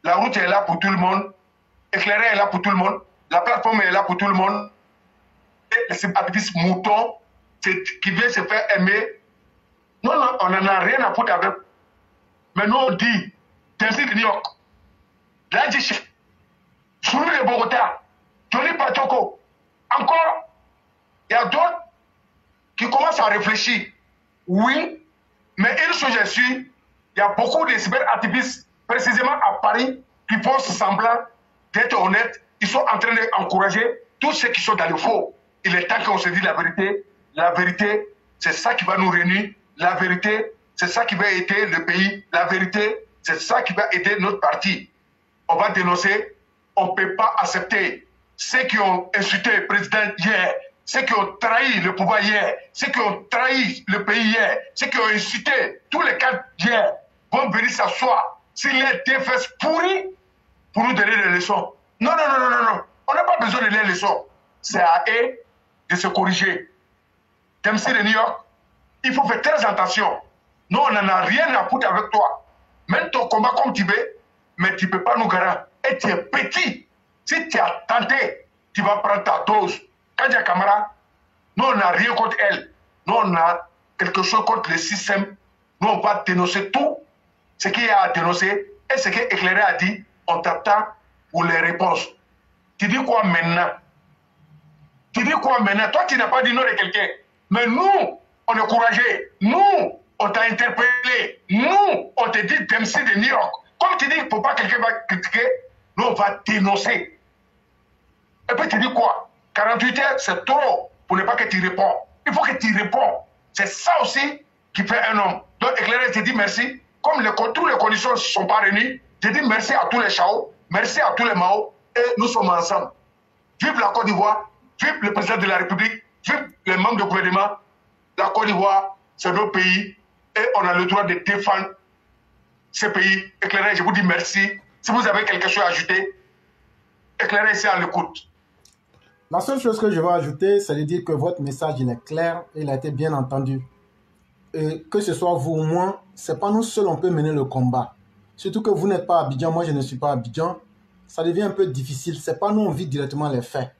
la route est là pour tout le monde. Éclairer est là pour tout le monde. La plateforme est là pour tout le monde. Et ces activistes moutons qui viennent se faire aimer. Non, non, on n'en a rien à foutre avec. Mais nous, on dit, Tennessee de New York, Ladji, Soulou de Bogota, Johnny Patoko, encore, il y a d'autres qui commencent à réfléchir. Oui, mais une chose je suis, il y a beaucoup de cyberactivistes, précisément à Paris, qui font semblant d'être honnêtes. Ils sont en train d'encourager tous ceux qui sont dans le faux. Il est temps qu'on se dise la vérité. La vérité, c'est ça qui va nous réunir. La vérité, c'est ça qui va aider le pays. La vérité, c'est ça qui va aider notre parti. On va dénoncer. On ne peut pas accepter ceux qui ont insulté le président hier, ceux qui ont trahi le pouvoir hier, ceux qui ont trahi le pays hier, ceux qui ont insulté tous les cadres hier, vont venir s'asseoir sur les deux fesses pourries pour nous donner des leçons. Non, non, non, non, non, non. On n'a pas besoin de les leçons. C'est à eux de se corriger. Tennessee de New York, il faut faire très attention. Nous, on n'en a rien à foutre avec toi. Mène ton combat comme tu veux, mais tu ne peux pas nous garantir. Et tu es petit. Si tu as tenté, tu vas prendre ta dose. Kadia Kamara, nous, on n'a rien contre elle. Nous, on a quelque chose contre le système. Nous, on va dénoncer tout ce qu'il y a à dénoncer. Et ce qu'Éclairé a dit, on t'attend pour les réponses. Tu dis quoi maintenant? Tu dis quoi maintenant? Toi, tu n'as pas dit non de quelqu'un. Mais nous, on est courageux. Nous, on t'a interpellé. Nous, on te dit Tennessee de New York. Comme tu dis, il ne faut pas que quelqu'un va critiquer, nous, on va dénoncer. Et puis tu dis quoi? 48 heures, c'est trop pour ne pas que tu réponds. Il faut que tu réponds. C'est ça aussi qui fait un homme. Donc, Éclairé, je te dis merci. Comme toutes les conditions ne sont pas réunies, je dis merci à tous les Chao, merci à tous les Mao, et nous sommes ensemble. Vive la Côte d'Ivoire, vive le président de la République, vive les membres du gouvernement. La Côte d'Ivoire, c'est notre pays, et on a le droit de défendre ce pays. Éclairé, je vous dis merci. Si vous avez quelque chose à ajouter, Éclairé, c'est à l'écoute. La seule chose que je vais ajouter, c'est de dire que votre message, il est clair, il a été bien entendu. Et que ce soit vous ou moi, c'est pas nous seuls on peut mener le combat. Surtout que vous n'êtes pas à Abidjan, moi je ne suis pas à Abidjan. Ça devient un peu difficile. C'est pas nous on vit directement les faits.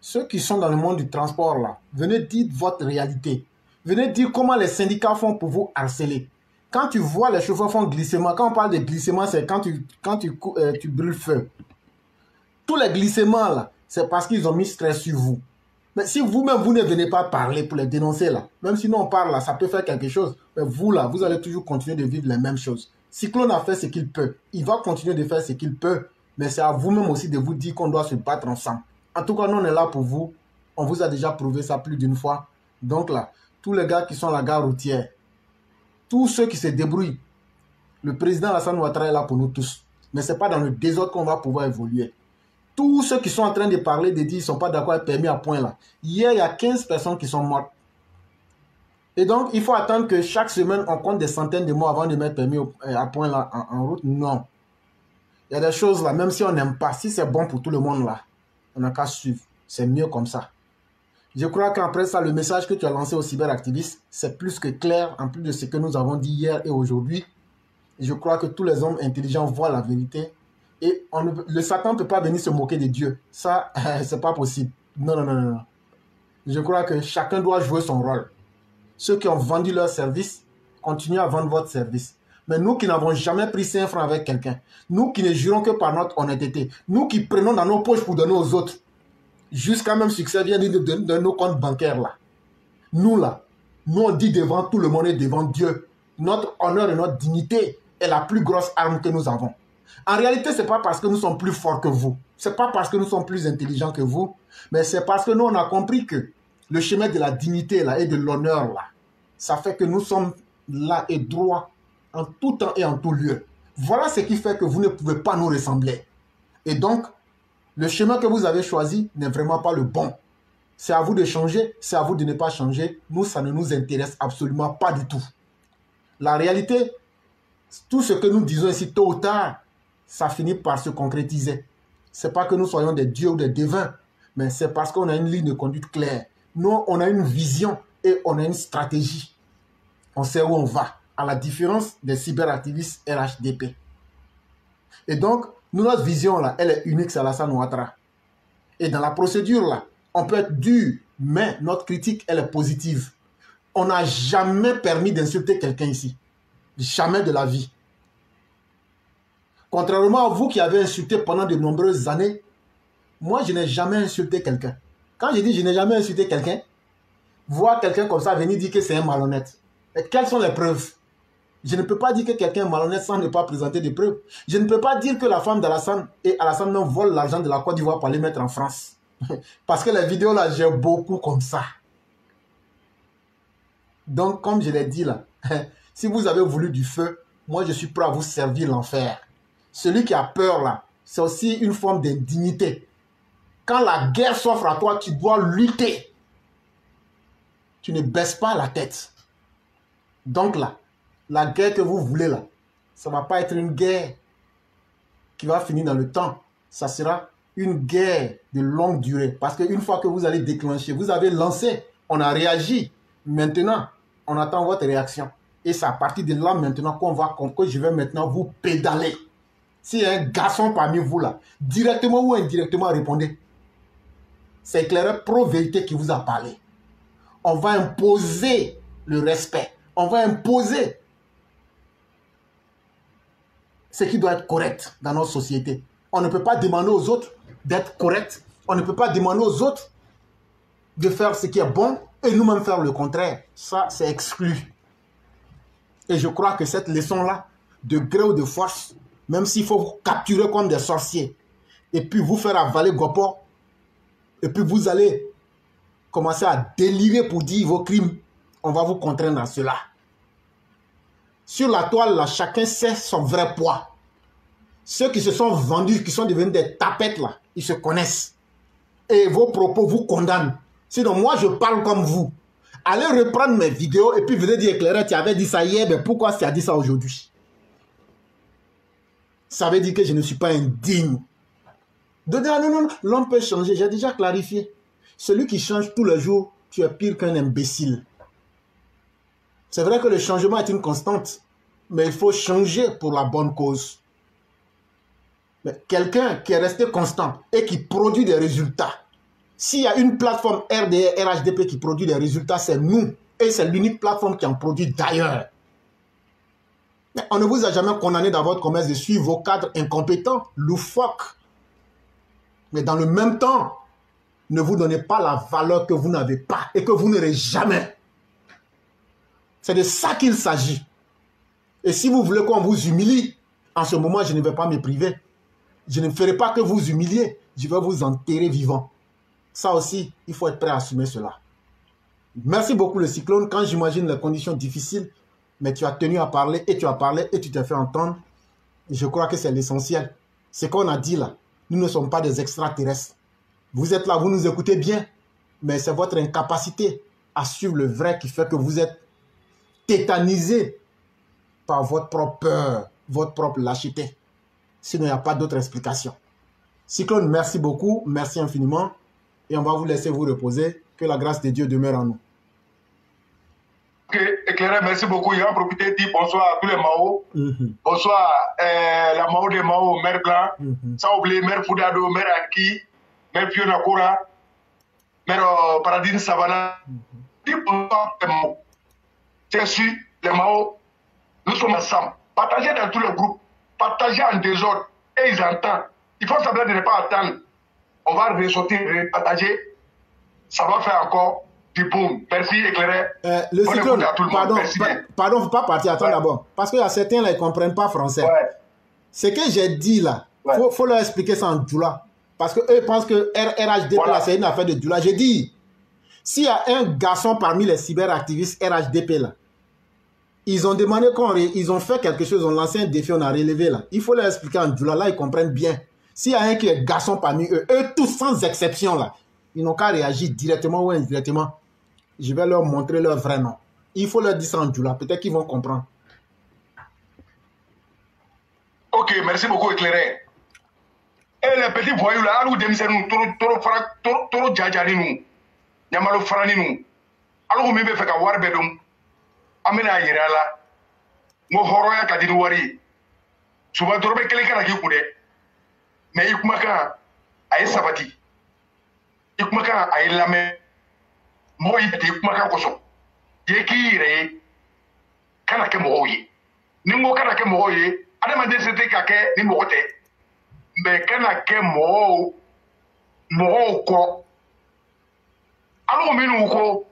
Ceux qui sont dans le monde du transport là, venez dire votre réalité. Venez dire comment les syndicats font pour vous harceler. Quand tu vois les chauffeurs font glissement, quand on parle de glissement, c'est quand tu brûles feu. Tous les glissements là, c'est parce qu'ils ont mis stress sur vous. Mais si vous-même, vous ne venez pas parler pour les dénoncer là, même si nous on parle là, ça peut faire quelque chose. Mais vous là, vous allez toujours continuer de vivre les mêmes choses. Cyclone a fait ce qu'il peut. Il va continuer de faire ce qu'il peut. Mais c'est à vous-même aussi de vous dire qu'on doit se battre ensemble. En tout cas, nous on est là pour vous. On vous a déjà prouvé ça plus d'une fois. Donc là, tous les gars qui sont à la gare routière, tous ceux qui se débrouillent, le président Alassane Ouattara est là pour nous tous. Mais ce n'est pas dans le désordre qu'on va pouvoir évoluer. Tous ceux qui sont en train de parler, de dire qu'ils ne sont pas d'accord avec permis à point là. Hier, il y a 15 personnes qui sont mortes. Et donc, il faut attendre que chaque semaine, on compte des centaines de morts avant de mettre permis à point là en route. Non. Il y a des choses là, même si on n'aime pas, si c'est bon pour tout le monde là, on n'a qu'à suivre. C'est mieux comme ça. Je crois qu'après ça, le message que tu as lancé aux cyberactivistes, c'est plus que clair, en plus de ce que nous avons dit hier et aujourd'hui. Je crois que tous les hommes intelligents voient la vérité. Et le Satan ne peut pas venir se moquer de Dieu. Ça, c'est pas possible. Non, non, non, non. Je crois que chacun doit jouer son rôle. Ceux qui ont vendu leur service, continuez à vendre votre service. Mais nous qui n'avons jamais pris 5 francs avec quelqu'un, nous qui ne jurons que par notre honnêteté, nous qui prenons dans nos poches pour donner aux autres, jusqu'à même succès vient de nos comptes bancaires là. Nous là, Nous, on dit devant tout le monde et devant Dieu, notre honneur et notre dignité est la plus grosse arme que nous avons. En réalité, ce n'est pas parce que nous sommes plus forts que vous. Ce n'est pas parce que nous sommes plus intelligents que vous. Mais c'est parce que nous, on a compris que le chemin de la dignité là, et de l'honneur, là, ça fait que nous sommes là et droits en tout temps et en tout lieu. Voilà ce qui fait que vous ne pouvez pas nous ressembler. Et donc, le chemin que vous avez choisi n'est vraiment pas le bon. C'est à vous de changer, c'est à vous de ne pas changer. Nous, ça ne nous intéresse absolument pas du tout. La réalité, tout ce que nous disons ici, tôt ou tard, ça finit par se concrétiser. Ce n'est pas que nous soyons des dieux ou des divins, mais c'est parce qu'on a une ligne de conduite claire. Nous, on a une vision et on a une stratégie. On sait où on va, à la différence des cyberactivistes RHDP. Et donc, nous, notre vision, là, elle est unique, c'est Alassane Ouattara. Et dans la procédure, là, on peut être dur, mais notre critique, elle est positive. On n'a jamais permis d'insulter quelqu'un ici. Jamais de la vie. Contrairement à vous qui avez insulté pendant de nombreuses années, moi, je n'ai jamais insulté quelqu'un. Quand je dis je n'ai jamais insulté quelqu'un, voir quelqu'un comme ça venir dire que c'est un malhonnête. Et quelles sont les preuves? Je ne peux pas dire que quelqu'un est malhonnête sans ne pas présenter des preuves. Je ne peux pas dire que la femme d'Alassane et Alassane même volent l'argent de la Côte d'Ivoire pour les mettre en France. Parce que les vidéos là, j'ai beaucoup comme ça. Donc, comme je l'ai dit là, si vous avez voulu du feu, moi je suis prêt à vous servir l'enfer. Celui qui a peur là, c'est aussi une forme d'indignité. Quand la guerre s'offre à toi, tu dois lutter. Tu ne baisses pas la tête. Donc là, la guerre que vous voulez là, ça ne va pas être une guerre qui va finir dans le temps. Ça sera une guerre de longue durée. Parce qu'une fois que vous allez déclencher, vous avez lancé, on a réagi. Maintenant, on attend votre réaction. Et c'est à partir de là maintenant que je vais maintenant vous pédaler. S'il y a un garçon parmi vous là, directement ou indirectement répondez. C'est éclaireur pro-vérité qui vous a parlé. On va imposer le respect. On va imposer ce qui doit être correct dans notre société. On ne peut pas demander aux autres d'être corrects. On ne peut pas demander aux autres de faire ce qui est bon et nous-mêmes faire le contraire. Ça, c'est exclu. Et je crois que cette leçon-là, de gré ou de force, même s'il faut vous capturer comme des sorciers, et puis vous faire avaler Gopo, et puis vous allez commencer à délirer pour dire vos crimes, on va vous contraindre à cela. Sur la toile, là, chacun sait son vrai poids. Ceux qui se sont vendus, qui sont devenus des tapettes, là, ils se connaissent. Et vos propos vous condamnent. Sinon, moi, je parle comme vous. Allez reprendre mes vidéos et puis venez dire, éclaireur, tu avais dit ça hier, mais pourquoi tu as dit ça aujourd'hui? Ça veut dire que je ne suis pas indigne. De dire, non, l'homme peut changer. J'ai déjà clarifié. Celui qui change tous les jours, tu es pire qu'un imbécile. C'est vrai que le changement est une constante, mais il faut changer pour la bonne cause. Mais quelqu'un qui est resté constant et qui produit des résultats, s'il y a une plateforme RDR, RHDP qui produit des résultats, c'est nous. Et c'est l'unique plateforme qui en produit d'ailleurs. Mais on ne vous a jamais condamné dans votre commerce de suivre vos cadres incompétents, loufoques. Mais dans le même temps, ne vous donnez pas la valeur que vous n'avez pas et que vous n'aurez jamais. C'est de ça qu'il s'agit. Et si vous voulez qu'on vous humilie, en ce moment, je ne vais pas me priver. Je ne ferai pas que vous humilier. Je vais vous enterrer vivant. Ça aussi, il faut être prêt à assumer cela. Merci beaucoup le cyclone. Quand j'imagine les conditions difficiles, mais tu as tenu à parler et tu as parlé et tu t'es fait entendre. Je crois que c'est l'essentiel. Ce qu'on a dit là, nous ne sommes pas des extraterrestres. Vous êtes là, vous nous écoutez bien, mais c'est votre incapacité à suivre le vrai qui fait que vous êtes tétanisé par votre propre peur, votre propre lâcheté. Sinon, il n'y a pas d'autre explication. Cyclone, merci beaucoup, merci infiniment. Et on va vous laisser vous reposer. Que la grâce de Dieu demeure en nous. Ok, éclairé, merci beaucoup. Je vais en profiter de dire bonsoir à tous les Mao. Bonsoir la Mao de Mao, Mère Blanc. Sans oublier Mère Foudado, Mère Aki, Mère Fiona Kora, Mère Paradine Savannah. Dis bonsoir les Mao. C'est sûr, les Mao, nous sommes ensemble. Partagez dans tous les groupes. Partagez en désordre. Et ils entendent. Il faut savoir de ne pas attendre. On va ressortir, repartager. Ça va faire encore Bon, merci, éclairé. Le cyclone, pardon, pardon, faut pas partir, attends d'abord. Parce qu'il y a certains là, ils ne comprennent pas français. Ouais. Ce que j'ai dit là, faut leur expliquer ça en djoula. Parce qu'eux pensent que RHDP, là, c'est une affaire de djoula. J'ai dit, s'il y a un garçon parmi les cyberactivistes RHDP là, ils ont demandé ils ont fait quelque chose, on a lancé un défi, on a relevé là. Il faut leur expliquer en djoula, là, ils comprennent bien. S'il y a un qui est garçon parmi eux, tous sans exception là, ils n'ont qu'à réagir directement ou indirectement. Je vais leur montrer leur vrai nom. Il faut leur dire ça en djoula. Peut-être qu'ils vont comprendre. Ok, merci beaucoup, éclairé. Et les petits voyous là, nous démissionner toro djadjani nous. Nyamalo farani nous. Alors mi be fait ka war bedum. Amena yira la. Mo horoya ka dinu wari. Suba toro be kele kana ki kude. Mais ikumaka ay sabati. Ikumaka ay lame. Mo yiti ikumaka koso. Yeki re kana ke mo yi. Ningo kana ke mo yi. Adama c'était kake ni mokote mais kana ke mo ko alo minu ko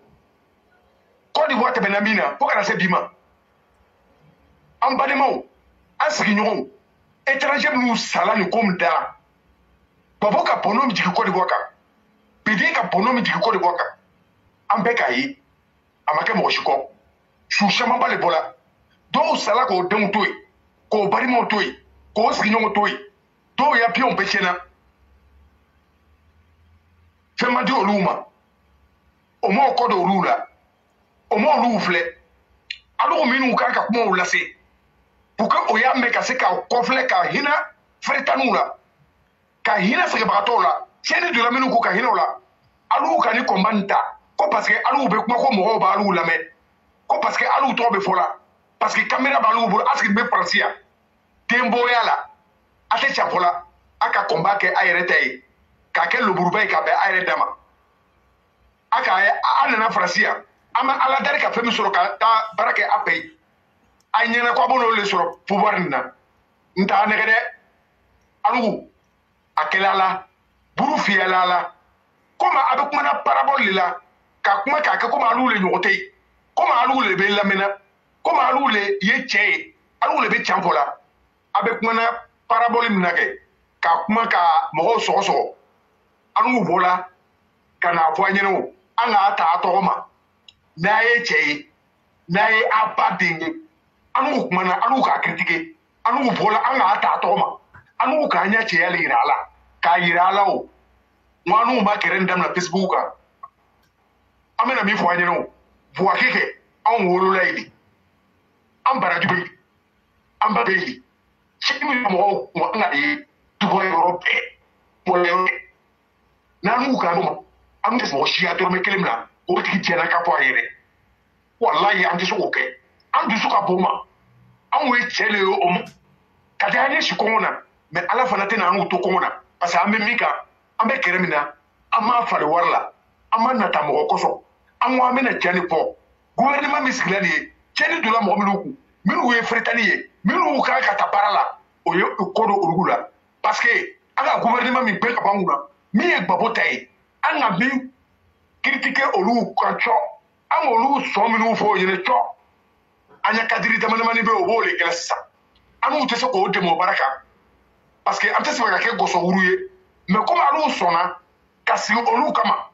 di vote benamina ko kana se bima ambalemo asigi nyon étranger nous sala ni comme da babo ka pono mi jiki ko di boka pidi ka pono mi jiki ko di boka ambe kai amake mo shiko shushama bale bola do sala ko dem toy ko bari mo toy ko sigi nyongo toy to ya pion pechena fema di oluma o mo ko do rula o mo rufle alo minu ka ka kuma ulase puka o ya me ka se ka kofle ka hina fretanula ka hina se ba tola chene de la minu ko ka hina ola alo ka ni kombanta ko parce que alo be kuma ko mo ba alo lame ko parce que alo to be fola parce que caméra balu bol aski be prasia tembo yala ate chapola aka kombake ayerete ka ke loburuba ka be ayere dama aka anana prasia ama ala dari ka femi soro ka ta barake apei anyena ko bono le soro pouvoir na nta negede alugu akelala buru fielala koma abe kuma na parabole la ka kuma ka ke koma alu le nyote koma alu le be lamena koma alu le ye che alu le be champola abe kuma na parabole minake ka kuma ka mo so alu bola kana fo anyeno anga ta atoma na ye che na ye abadinge anu kuma na anu ka kritike anu bola anga ta atoma anu ka anya che ya lirala ka yirala o wanu ma kere ndam na Facebook ka amena mi fo anyeno vo akeke an woro laidi an baraju an babe chimi mo anga di tubo Europe mo le na nu ka mo an des mo shia to me kelimna o ti jena ka po ayere wallahi an disu oke an disu ka boma an we chele o mo ka da ne shi kona me ala fana te na an to kona parce que an be mika an be kere mina an ma fare warla an ma nata mo koso an wa mena jani po gouvernement miskilani cheni dula mo minuku minu we fretani ye minu ka ka taparala o ye kodo urugula parce que aga gouvernement mi pe ka banguna mi e gbabo tay anga bi critiquer olu ka cho an olu so minu fo yene cho anya kadiri tamana mani be o bole kelasa anu te so ko de mo baraka parce que ante se ka ke goso wuruye mais comme alu sona kasi olu kama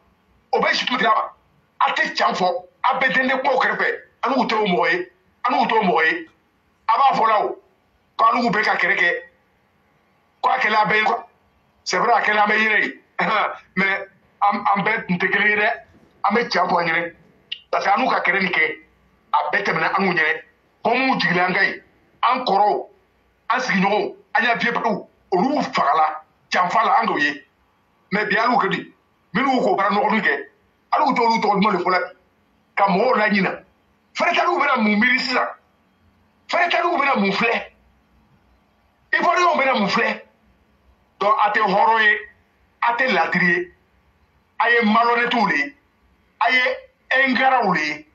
o be shitu dama ate chamfo abedene ko krepe anu to moye aba folao ko anu be ka kereke ko akela be c'est vrai akela be yire mais am be ntekelire ame chamfo nyire parce que anu ka kereni ke abete mena anu nyire ko mu jigila ngai an koro asigi nyogo anya pie patu olu fagala chamfala angoye mais bialu kedi minu ko bara no ke alu to mo le fola ka mo la nyina Fretalu bena mu mirisa. Fretalu bena mu fle. Ivorio bena mu fle. Donc ate horoye, ate ladrie, aye malhonnête, aye engaraouli,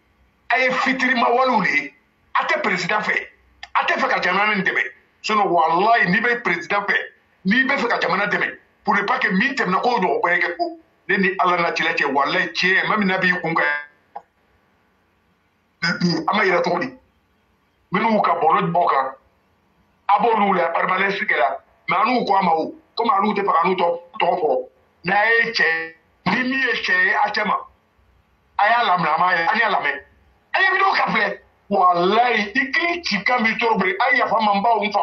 aye fitrima walouli, ate président fait. Ate fait ka jamana ndeme. Sinon wallahi ni be président fait, ni be fait ka jamana ndeme. Pour ne pas que mi temna ko no ko ne ni ala na cɛlɛ kɛ walayi tiɲɛ ma min na b'i kun kan an ma yɛrɛ cogo di minnu ka bɔlɔ bɔ kan a b'olu la permanence kɛra mais an n'u ko a ma o komi an n'u tɛ fɛ ka n'u tɔgɔ fɔ n'a ye cɛ ni min ye cɛ ye a cɛ ma a y'a lamɛn a m'a ye an y'a lamɛn a ye video ka filɛ walayi i k'i ci kan b'i tɔɔrɔ bere a ye yafa ma n baw n fa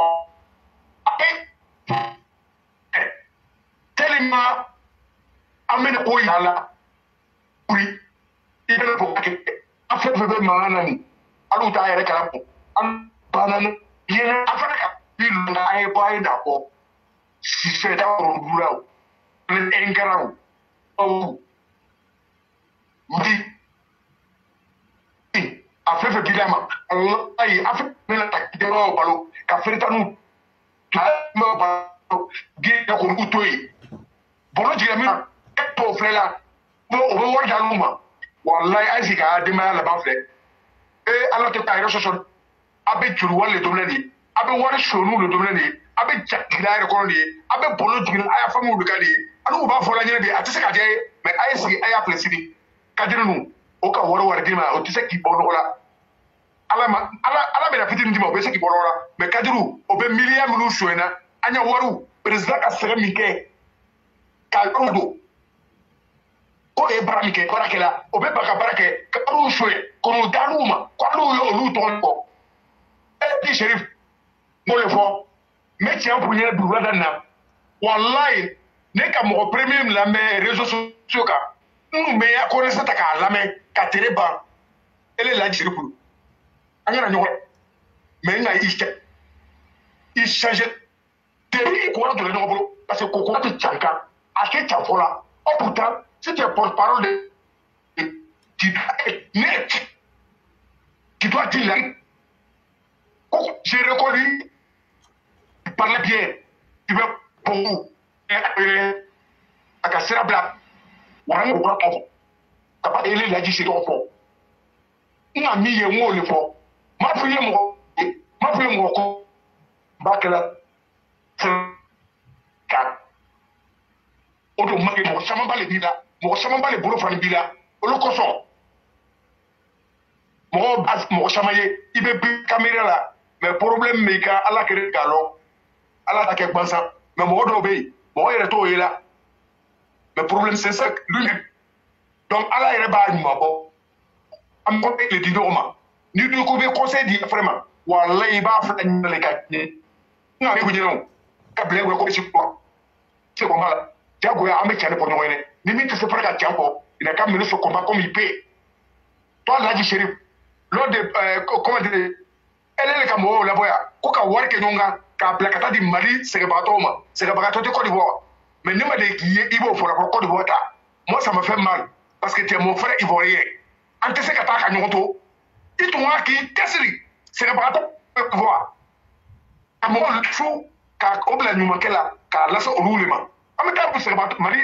tellement an bɛ ko y'a la wuli i bɛna fɔ ka kɛ an fɛn fɛn bɛ mankan na nin hali t'a yɛrɛ kalama an banna ni yɛrɛ an fana ka bi lona an ye bɔ a ye da kɔ sisɛ da kɔrɔ la o ni ɛnkɛra o ndi a fɛn fɛn dila ma ayi a fɛn fɛn ta kidɛrɛw balo ka feeretaniw ta balo gɛn k'olu to yen bolo jigin min na e t'o filɛ la o bɛ wari d'al'u ma walayi a ye sigi k'a denbaya laban filɛ ala tɛ taa yɛrɛ sɔsɔ a bɛ joli wari le domina de ye a bɛ wari sonyaniw le domina de ye a bɛ jagila yɛrɛ kɔrɔ de ye a bɛ bolo jigin a y'a faamu de ka de ye ani u b'a fɔ la ɲɛnɛ de a tɛ se ka diya ye mɛ a ye sigi a y'a filɛ sigi kadiri ninnu o ka wari d'i ma o tɛ se k'i bɔ nɔgɔ la ala bɛna fitinin d'i ma o bɛ se k'i bɔ nɔgɔ la mɛ kadiriw o bɛ miliyari minnu sonyana an ye wariw perezida ka sɛgɛn min kɛ k'a yɔrɔ don ko ye baara min kɛ baarakɛla o bɛ ba ka baara kɛ ka wariw sonya k'olu d'al'u ma k'al'u ye olu tɔgɔ fɔ di Sheriff n b'o le fɔ n bɛ tiɲɛ f'u ɲɛna dugulada nin na walayi ne ka mɔgɔ premier min lamɛn réseaux sociaux kan n kun bɛ connaissance ta k'a lamɛn ka tere ban ele la Sheriff an kana ɲɔgɔn mais n ka i changer depuis i kɔrɔ donna ɲɔgɔn bolo parce que kokora tɛ can kan a tɛ can fɔ la oh pourtant si tu es porte-parole de tu dois être net tu dois dire la j'ai reconnu tu parlais bien tu veux beaucoup a ka sira bila wara n kokora tɔ fɔ ka ba ele laji se dɔw fɔ n ka min ye n k'o le fɔ m'a fɔ i ye mɔgɔ ko n b'a kɛla ka o don ma kɛ mɔgɔ caman ba le b'i la mɔgɔ caman ba le bolo fana b'i la olu kosɔn mɔgɔ caman ye i bɛ bi caméra la mais problème b'i kan ala kɛra k'a lɔn ala ta kɛ gbansan mais mɔgɔ dɔw bɛ yen mɔgɔ yɛrɛ t'o ye la mais problème c'est ça lui donc ala yɛrɛ b'a ɲuman bɔ an bɛ le di ɲɔgɔn ma n'i dun ko bɛ conseil di frère ma walayi i b'a fila ɲinalen ka ɲɛ n ka ɲɛnɛ o ka bila ko bɛ se kɔ se ko ma la jagoya an bɛ cɛ de fɔ ɲɔgɔn ye ni min tɛ se fana ka cɛ fɔ il n'a qu'à mener ce combat comme il peut toi Laji Sheriff lors de comment dire ele ka mɔgɔw labɔ yan ko ka wari kɛ ɲɔgɔn kan k'a bila ka taa di Mali sɛgɛnbagatɔw ma sɛgɛnbagatɔ tɛ Côte d'Ivoire mais ne ma deli k'i ye i b'o fɔ la ko Côte d'Ivoire ta moi ça me fait mal parce que tu es mon frère ivoirien an tɛ se ka taa ka ɲɔgɔn to i tun ka k'i cɛsiri sɛgɛnbagatɔ Côte d'Ivoire ka mɔgɔw su ka o bila ɲumankɛ la k'a lase olu le ma an bɛ taa sɛgɛnbagatɔ Mali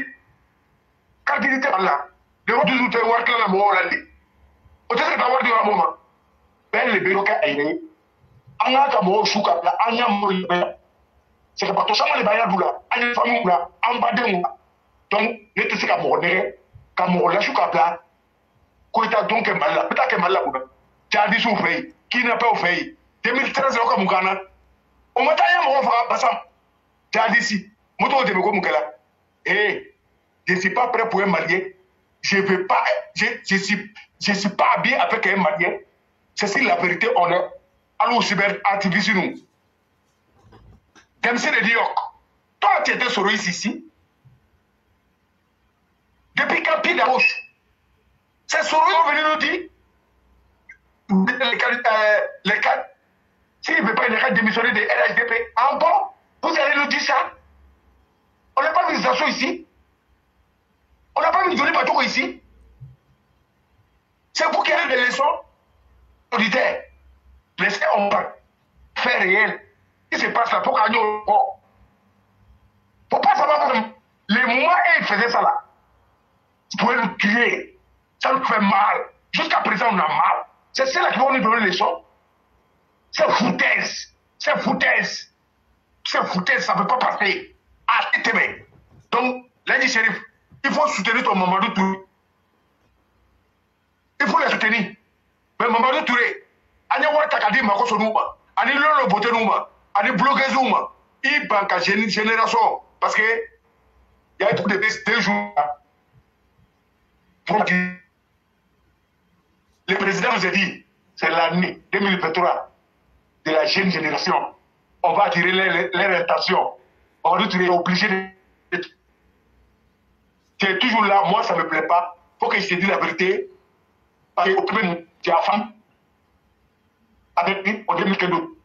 kadiri tɛ Mali la léegi toujours tɛ wari tila la mɔgɔw la de o tɛ se ka taa wari di yɔrɔ min ma bɛɛ le bɛ kɛ a yɛrɛ ye an k'a ka mɔgɔw su ka bila an y'a mɔgɔw bɛɛ sɛgɛnbagatɔ caman de b'an y'a du la an ye famille la an badenw la donc ne tɛ se ka mɔgɔ nɛgɛ ka mɔgɔ lasu ka bila ko i taa don kɛ Mali la n bɛ taa kɛ Mali la mun na jihadistes fɛ yen kidnappeurs fɛ yen 2013 aw ka mun k'an na o ma taa an ye mɔgɔw faga Bassam jihadistes moto dɛmɛ ko mun kɛla je suis pas prêt pour un Malien je veux pas je suis pas habillé avec un Malien c'est si la vérité on est allô cyber activiste nous Dempsey de Diok toi tu étais sur ici depuis quand pied d'Aroche c'est sur eux qui venu nous dire les cas s'il ne veut pas il n'a qu'à démissionner de RHDP en bon vous allez nous dire ça on n'a pas vu ça ici on n'a pas vu Johnny Batoko ici c'est pour qu'il y ait des leçons auditeurs laissez on va faire réel ce qui se passe là pour gagner au corps faut pas savoir que les moments où ils faisaient ça là ils pouvaient nous tuer ça nous fait mal jusqu'à présent on a mal c'est ceux-là qui vont nous donner les leçons c'est foutaise ça ne peut pas passer arrêtez donc Laji Sheriff Il faut soutenir ton Mamadou Touré. Il faut les soutenir. Mais Mamadou Touré, Ani Wara Takadi Makoso Nouma, Ani Lolo Bote Nouma, Ani Bloguez Nouma, il banque à génération. Parce que il y a deux jours. Le président nous a dit, c'est l'année 2023 de la jeune génération. On va attirer leur attention. On va être obligé de... Tu es toujours là, moi ça ne me plaît pas. Il faut que je te dise la vérité. Parce que tu as femme avec lui en 2022.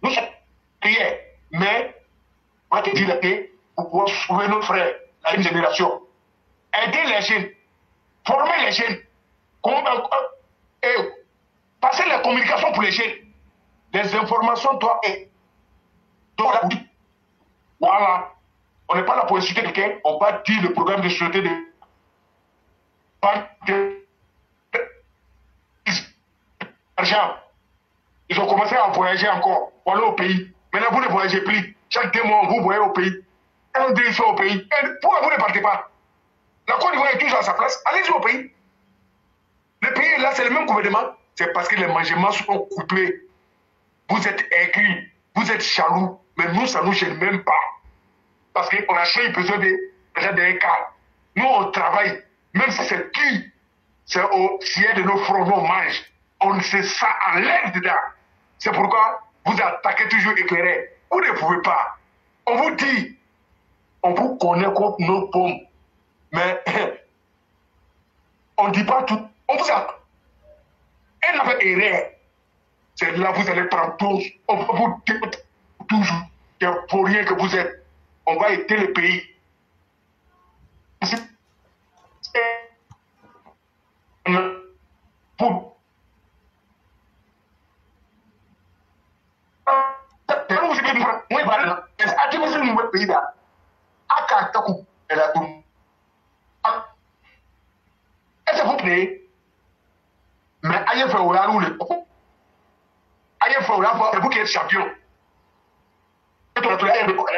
Nous sommes hier, mais on va te dire la vérité pour pouvoir sauver nos frères, la jeune génération. Aider les jeunes, former les jeunes, passer la communication pour les jeunes. Les informations doivent être. Voilà. On n'est pas là pour insulter quelqu'un, on va dire le programme de sûreté de argent. Ils ont commencé à voyager encore, pour aller au pays. Maintenant, vous ne voyagez plus. Chaque 2 mois, vous voyez au pays. Un ils sont au pays. Pourquoi vous ne partez pas? La Côte d'Ivoire est toujours à sa place. Allez-y au pays. Le pays, là, c'est le même gouvernement. C'est parce que les mangements sont coupés. Vous êtes aigris, vous êtes jaloux. Mais nous, ça ne nous gêne même pas. Parce qu'on a chez besoin d'un cas. Nous, on travaille. Même si c'est qui, c'est au ciel de nos fronts, nos manges. On sait ça en l'air dedans. C'est pourquoi vous attaquez toujours éclairé. Vous ne pouvez pas. On vous dit, on vous connaît comme nos pommes. Mais on ne dit pas tout. On vous a. Elle avait erreur. C'est là que vous allez prendre tous. On va vous dire toujours. C'est pour rien que vous êtes. On va aider le pays. Pour est-ce que vous plaît? Mais aïe fait au larou le aïe fait au larou, c'est vous qui êtes champion. Et toi, tu as aimé pour que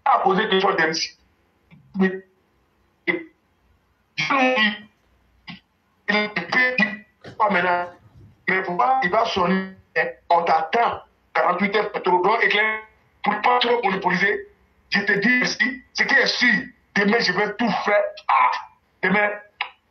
à poser des choses d'MC. Mais il pas maintenant. Mais pourquoi il va sonner? On t'attend 48 heures trop long et clair pour pas trop monopoliser. Je te dis ici, ce qui est sûr, demain je vais tout faire. Demain,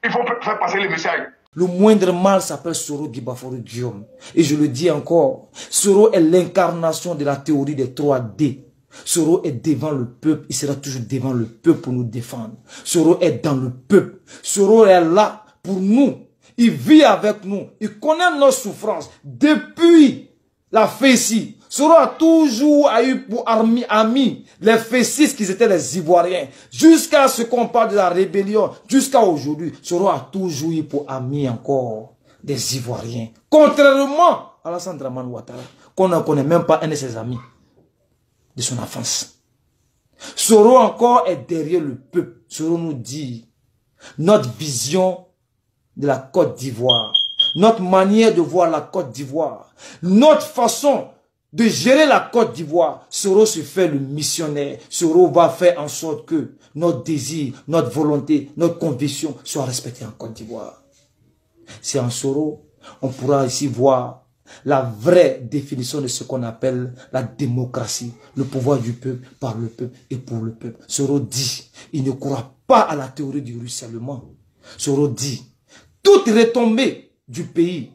il faut faire passer le message. Le moindre mal s'appelle Soro Guibaforo Guillaume. Et je le dis encore, Soro est l'incarnation de la théorie des 3D. Soro est devant le peuple, il sera toujours devant le peuple pour nous défendre. Soro est dans le peuple. Soro est là pour nous. Il vit avec nous. Il connaît nos souffrances. Depuis la Fessie, Soro a toujours eu pour amis les Fessistes qui étaient les Ivoiriens. Jusqu'à ce qu'on parle de la rébellion, jusqu'à aujourd'hui, Soro a toujours eu pour amis encore des Ivoiriens. Contrairement à Alassane Dramane Ouattara, qu'on ne connaît même pas un de ses amis de son enfance. Soro encore est derrière le peuple. Soro nous dit notre vision de la Côte d'Ivoire, notre manière de voir la Côte d'Ivoire, notre façon de gérer la Côte d'Ivoire. Soro se fait le missionnaire. Soro va faire en sorte que notre désir, notre volonté, notre conviction soient respectées en Côte d'Ivoire. C'est en Soro, on pourra ici voir la vraie définition de ce qu'on appelle la démocratie, le pouvoir du peuple, par le peuple et pour le peuple. Soro dit, il ne croit pas à la théorie du ruissellement. Soro dit, toute retombée du pays,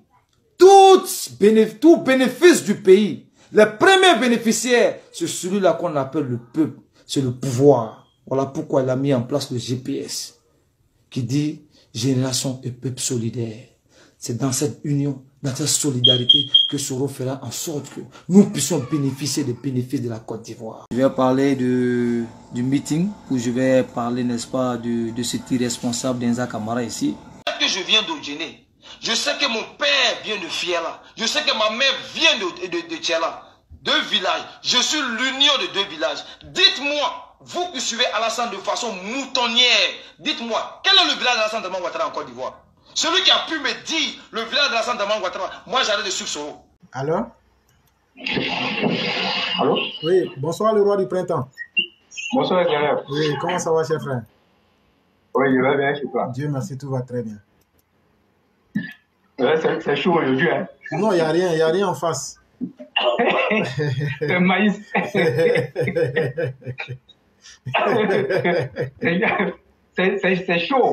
tout bénéfice du pays, les premiers bénéficiaires, c'est celui-là qu'on appelle le peuple, c'est le pouvoir. Voilà pourquoi il a mis en place le GPS, qui dit génération et peuple solidaire. C'est dans cette union, dans cette solidarité que Soro fera en sorte que nous puissions bénéficier des bénéfices de la Côte d'Ivoire. Je vais parler du meeting où je vais parler, n'est-ce pas, de cet irresponsable d'Enza Camara ici. Que je viens d'Odjene, je sais que mon père vient de Fiala, je sais que ma mère vient de Tchela, 2 villages, je suis l'union de 2 villages. Dites-moi, vous qui suivez Alassane de façon moutonnière, dites-moi, quel est le village d'Alassane Dramane Ouattara en Côte d'Ivoire? Celui qui a pu me dire le village d'Alassane Dramane Ouattara, moi j'allais de suivre Soro. Alors Allô? Oui, bonsoir le roi du printemps. Bonsoir Pierre. Oui, comment ça va, cher frère? Oui, je vais bien chez toi. Dieu merci, tout va très bien. C'est chaud aujourd'hui. Hein? Non, il n'y a rien en face. Le maïs. C'est chaud.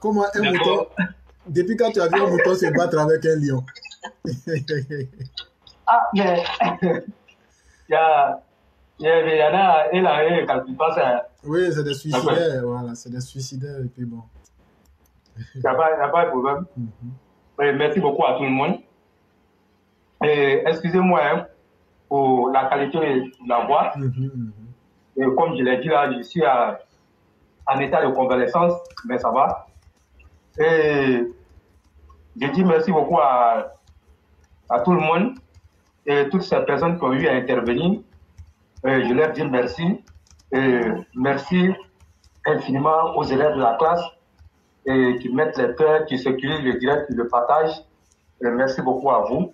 Comment un mouton, depuis quand tu as vu un mouton se battre avec un lion? Ah, mais il y en a, quand tu passes. Oui, c'est des suicidaires, voilà, c'est des suicidaires, et puis bon. Il n'y a pas de problème. Merci beaucoup à tout le monde. Excusez-moi hein, pour la qualité de la voix. Et comme je l'ai dit là, je suis en état de convalescence, mais ça va. Et je dis merci beaucoup à tout le monde et toutes ces personnes qui ont eu à intervenir. Je leur dis merci. Et merci infiniment aux élèves de la classe et qui mettent les cœurs, qui sécurisent le direct, qui le partagent. Et merci beaucoup à vous.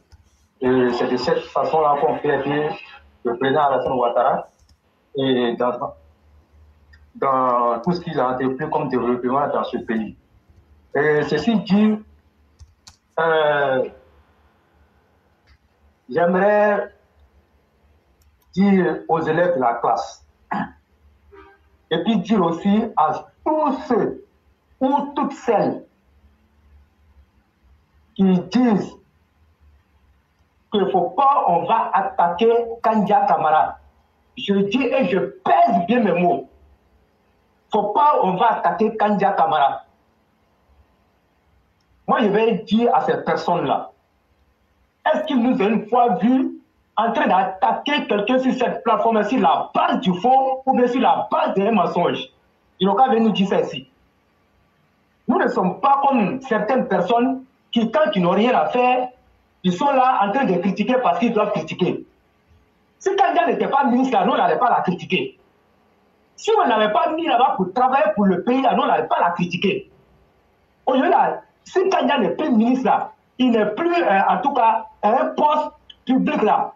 Et c'est de cette façon-là qu'on fait aider le président Alassane Ouattara et dans tout ce qu'il a entrepris comme développement dans ce pays. Et ceci dit, j'aimerais dire aux élèves de la classe et puis dire aussi à tous ceux ou toutes celles qui disent qu'il ne faut pas, on va attaquer Kandia Camara. Je dis et je pèse bien mes mots. Il ne faut pas, on va attaquer Kandia Camara. Moi, je vais dire à ces personnes-là, est-ce qu'ils nous ont une fois vus en train d'attaquer quelqu'un sur cette plateforme, sur la base du faux ou bien sur la base d'un mensonge? Ils n'ont qu'à venir nous dire ça ici. Nous ne sommes pas comme certaines personnes qui, quand ils n'ont rien à faire, ils sont là en train de critiquer parce qu'ils doivent critiquer. Si Kandia n'était pas ministre là, nous, on n'allait pas la critiquer. Si on n'avait pas mis là-bas pour travailler pour le pays là, nous, on n'allait pas la critiquer. Aujourd'hui là, si Kandia n'est plus ministre là, il n'est plus en tout cas un poste public là.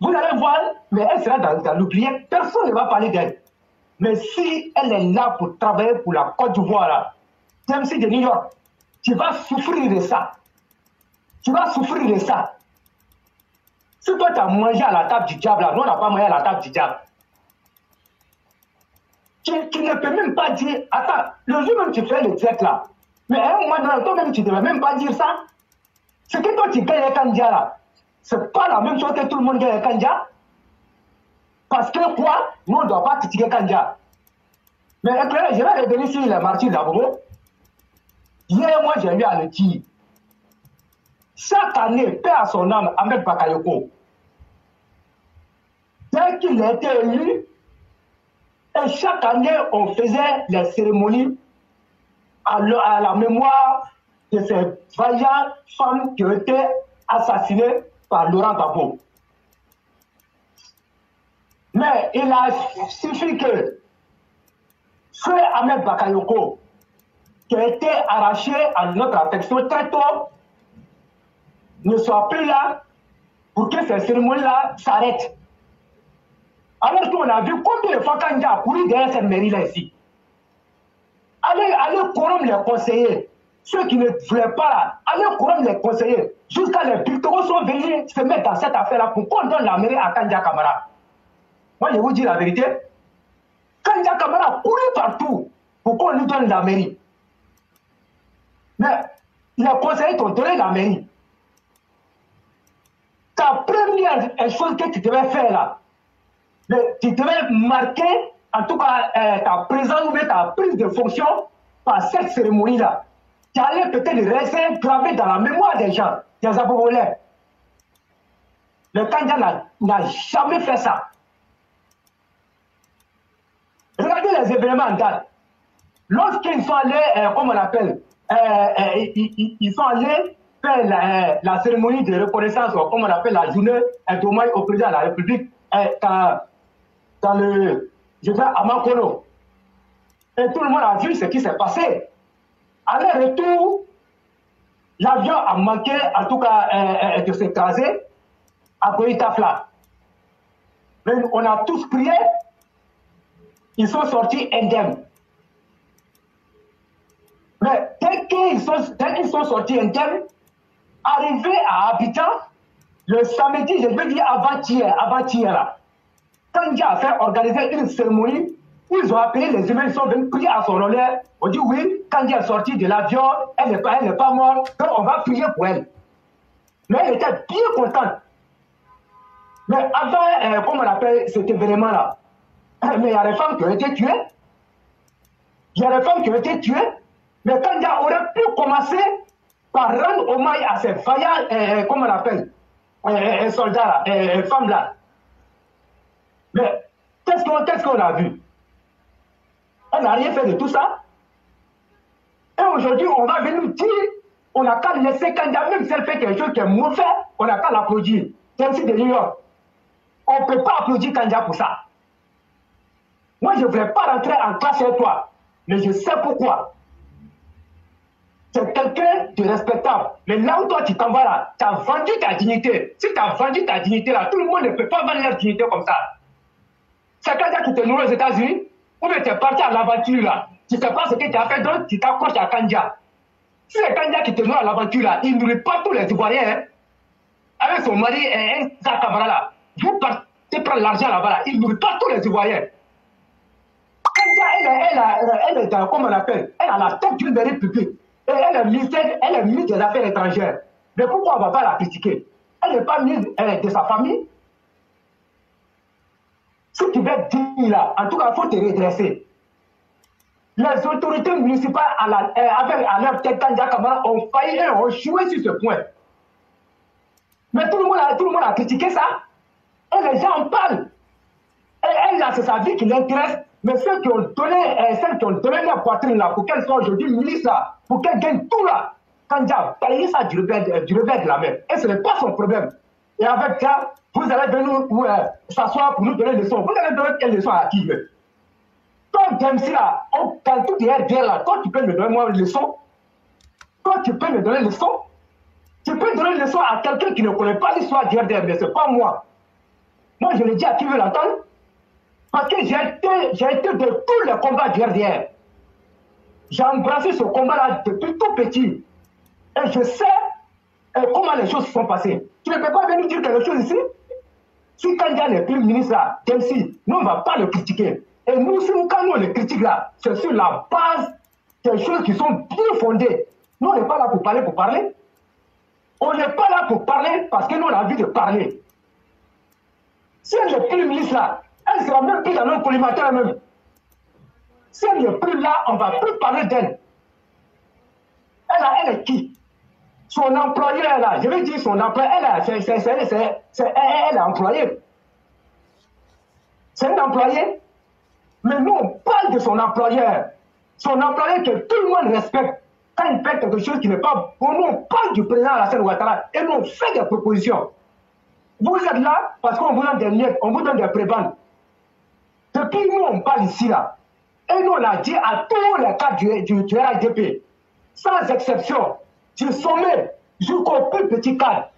Vous allez voir, mais elle sera dans l'oubliette, personne ne va parler d'elle. Mais si elle est là pour travailler pour la Côte d'Ivoire là, TMC de New York, tu vas souffrir de ça. Tu vas souffrir de ça. Si toi tu as mangé à la table du diable là, nous on n'a pas mangé à la table du diable. Tu ne peux même pas dire, attends, le jour même tu fais le direct là, mais à un moment donné, toi-même tu ne devais même pas dire ça. Ce que toi tu gagnes les Kandia là, c'est pas la même chose que tout le monde gagne les Kandia. Parce que quoi? Nous on ne doit pas critiquer Kandia. Mais écoutez, je vais revenir sur les martyrs d'Abobo. Hier, moi j'ai eu à le dire. Chaque année, paix à son âme, Ahmed Bakayoko, dès qu'il a été élu, et chaque année, on faisait les cérémonies à la mémoire de ces vaillantes femmes qui ont été assassinées par Laurent Gbagbo. Mais il a suffi que Feu Ahmed Bakayoko, qui a été arraché à notre affection très tôt, ne soit plus là pour que ces cérémonies-là s'arrêtent. Alors qu'on a vu combien de fois Kandia a couru derrière cette mairie-là ici. Allez corrompre les conseillers. Ceux qui ne voulaient pas là, allez corrompre les conseillers. Jusqu'à les Pictogos sont venus se mettre dans cette affaire-là pour qu'on donne la mairie à Kandia Camara. Moi, je vous dis la vérité. Kandia Camara a couru partout pour qu'on lui donne la mairie. Mais les conseillers t'ont donné la mairie. Ta première chose que tu devais faire là, tu devais marquer en tout cas ta présence ou ta prise de fonction par cette cérémonie-là. Tu allais peut-être rester gravé dans la mémoire des gens, des Abobolais. Le Kandia n'a jamais fait ça. Regardez les événements en date. Lorsqu'ils sont allés, comment on appelle, ils sont allés faire la cérémonie de reconnaissance, ou comme on appelle la journée d'hommage au président de la République, dans le, je vais à Makolo. Et tout le monde a vu ce qui s'est passé. À leur retour, L'avion a manqué, en tout cas, de s'écraser à Goïtafla. Mais on a tous prié. Ils sont sortis indemnes. Mais dès qu'ils sont sortis indemnes, arrivés à Abidjan, le samedi, je veux dire avant-hier là, Kandja a fait organiser une cérémonie où ils ont appelé les humains, ils sont venus prier à son honneur. On dit oui, Kandja est sortie de l'avion, elle n'est pas morte, donc on va prier pour elle. Mais elle était bien contente. Mais avant, comment on appelle cet événement-là, mais il y a des femmes qui ont été tuées. Il y a des femmes qui ont été tuées. Mais Kandja aurait pu commencer par rendre hommage à ces vaillants, comment on appelle, soldats, femmes là. Mais qu'est-ce qu'on a vu? Elle n'a rien fait de tout ça. Et aujourd'hui, on va venir dire, on n'a qu'à laisser Kandja, même si elle fait quelque chose qui est mauvais, on n'a qu'à l'applaudir. C'est ainsi de New York. On ne peut pas applaudir Kandja pour ça. Moi, je ne voulais pas rentrer en classe avec toi, mais je sais pourquoi. C'est quelqu'un de respectable. Mais là où toi tu t'en vas là, tu as vendu ta dignité. Si tu as vendu ta dignité là, tout le monde ne peut pas vendre leur dignité comme ça. C'est Kandja qui te nourrit aux États-Unis, ou bien tu es parti à l'aventure là. Tu ne sais pas ce que tu as fait, donc tu t'accroches à Kandja. Si c'est Kandja qui te nourrit à l'aventure là, il ne nourrit pas tous les Ivoiriens. Hein. Avec son mari et sa camarade là, vous partez prendre l'argent là-bas là, il ne nourrit pas tous les Ivoiriens. Kandja, elle est comment on appelle, elle a la tête d'une mairie publique. Et elle est ministre des Affaires étrangères. Mais pourquoi on ne va pas la critiquer? Elle n'est pas ministre de sa famille. Si tu veux dire là, en tout cas, il faut te redresser. Les autorités municipales à leur tête, Kandja Camara, ont failli et ont joué sur ce point. Mais tout le monde a critiqué ça. Et les gens en parlent. Et elle, là, c'est sa vie qui l'intéresse. Mais ceux qui ont donné leur poitrine là, pour qu'elle soit aujourd'hui ministre là, pour qu'elle gagne tout là, Kandja, taillez ça du revers de la mer. Et ce n'est pas son problème. Et avec ça, vous allez venir s'asseoir pour nous donner des leçons. Vous allez donner quelle leçon à qui? Toi, Dempsey là, quand tout est RDR là, toi tu peux me donner moi une leçon. Toi tu peux me donner une leçon. Tu peux donner une leçon à quelqu'un qui ne connaît pas l'histoire du RDR, mais ce n'est pas moi. Moi je le dis à qui veut l'entendre. Parce que j'ai été de tous les combats du RDR. J'ai embrassé ce combat-là depuis tout petit. Et je sais comment les choses se sont passées. Tu ne peux pas venir dire quelque chose ici. Si Kandja n'est plus ministre là, Dempsey, nous on ne va pas le critiquer. Et nous, quand nous on le critique là, c'est sur la base des choses qui sont bien fondées. Nous on n'est pas là pour parler. On n'est pas là pour parler parce que nous on a envie de parler. Si elle n'est plus ministre là, elle sera même plus dans notre collimateur même. Si elle n'est plus là, on ne va plus parler d'elle. Elle est qui? Son employeur là, je vais dire son employeur, elle est employée. C'est un employé. Mais nous, on parle de son employeur. Son employeur que tout le monde respecte. Quand il fait quelque chose qui n'est pas bon, nous, on parle du président Alassane Ouattara et nous, on fait des propositions. Vous êtes là parce qu'on vous donne des miettes, on vous donne des prébendes. Depuis nous, on parle ici, là. Et nous, on a dit à tous les cas du RHDP, sans exception, du sommet jusqu'au plus petit cadre,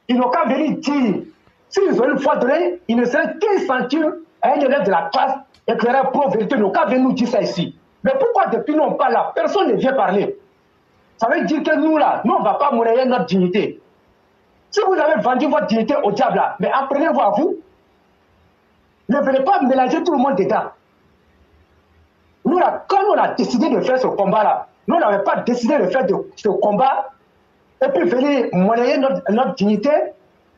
ils n'ont qu'à venir dire, s'ils ont une fois donné, ils ne seraient qu'un centime à un élève de la classe éclairé pour vérité, ils n'ont qu'à venir nous dire ça ici. Mais pourquoi depuis nous, on parle là, personne ne vient parler? Ça veut dire que nous, là, nous, on ne va pas monnayer notre dignité. Si vous avez vendu votre dignité au diable, là, mais apprenez-vous à vous. Ne venez pas mélanger tout le monde dedans. Nous, là, quand on a décidé de faire ce combat-là, nous n'avons pas décidé de faire ce combat et puis venir monnayer notre dignité,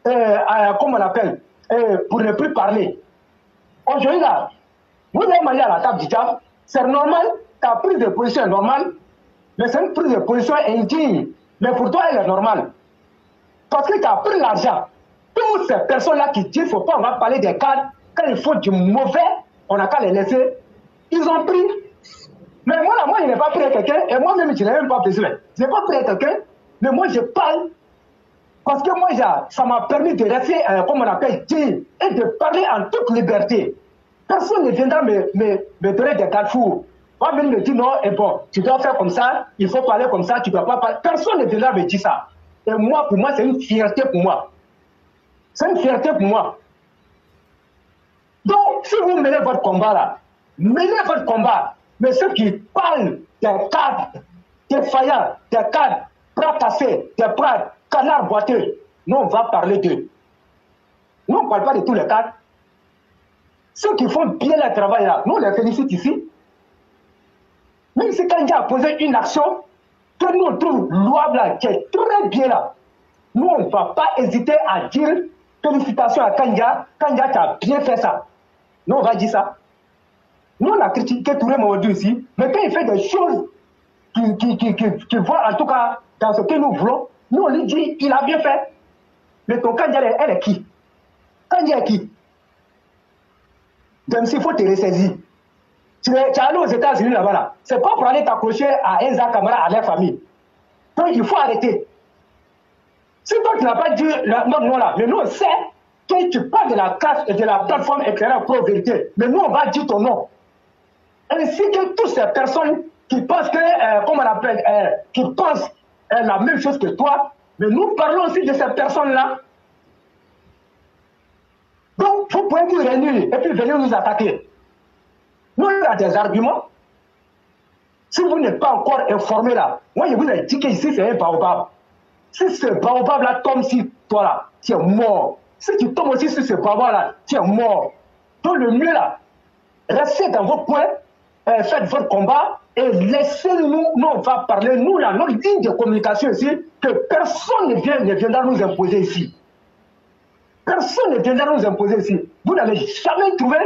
comme on l'appelle, pour ne plus parler. Aujourd'hui, là, vous avez mangé à la table du diable, c'est normal, ta prise de position est normale, mais c'est une prise de position indigne. Mais pour toi, elle est normale. Parce que tu as pris l'argent. Toutes ces personnes-là qui disent qu'il ne faut pas, on va parler des cadres, quand il faut du mauvais, on n'a qu'à les laisser. Ils ont pris. Mais moi, là, moi, je n'ai pas pris quelqu'un, et moi-même, je n'ai même pas besoin. Je n'ai pas pris quelqu'un, mais moi, je parle. Parce que moi, ça m'a permis de rester, comme on appelle, dire, et de parler en toute liberté. Personne ne viendra me donner des carrefours. va venir me dire non, et bon, tu dois faire comme ça, il faut parler comme ça, tu ne dois pas parler. Personne ne viendra me dire ça. Et moi, pour moi, c'est une fierté pour moi. C'est une fierté pour moi. Donc, si vous menez votre combat là, menez votre combat. Mais ceux qui parlent des cadres, des faillants, des cadres, bras cassés, des bras, canards boiteux, nous, on va parler d'eux. Nous, on ne parle pas de tous les cadres. Ceux qui font bien le travail là, nous, on les félicite ici. Même si Kandja a posé une action que nous, on trouve louable là, qui est très bien là, nous, on ne va pas hésiter à dire félicitations à Kandja, Kandja, tu as bien fait ça. Nous, on va dire ça. Nous, on a critiqué Touré Mamadou ici, mais quand il fait des choses qui voient, en tout cas, dans ce que nous voulons, nous, on lui dit, il a bien fait. Mais ton Kandja, elle est qui? Kandja est qui? Donc, s'il faut te ressaisir. Tu es allé aux États-Unis là-bas, là. C'est pas pour aller t'accrocher à Enza Kamara, à leur famille. Donc, il faut arrêter. Si toi, tu n'as pas dit notre nom là, mais nous, on sait que tu parles de la classe et de la plateforme éclaireur pro-vérité. Mais nous, on va dire ton nom. Ainsi que toutes ces personnes qui pensent que, comment on appelle, qui pensent la même chose que toi, mais nous parlons aussi de ces personnes-là. Donc, vous pouvez vous réunir et puis venir nous attaquer. Nous, on a des arguments. Si vous n'êtes pas encore informé là, moi, je vous ai dit qu'ici, c'est un baobab. Si ce baobab-là tombe sur toi là, tu es mort. Si tu tombes aussi sur ce baobab-là, tu es mort. Donc, le mieux là, restez dans votre coin, faites votre combat et laissez-nous, nous, on va parler, nous là, notre ligne de communication ici, que personne ne viendra nous imposer ici. Personne ne viendra nous imposer ici. Vous n'allez jamais trouvé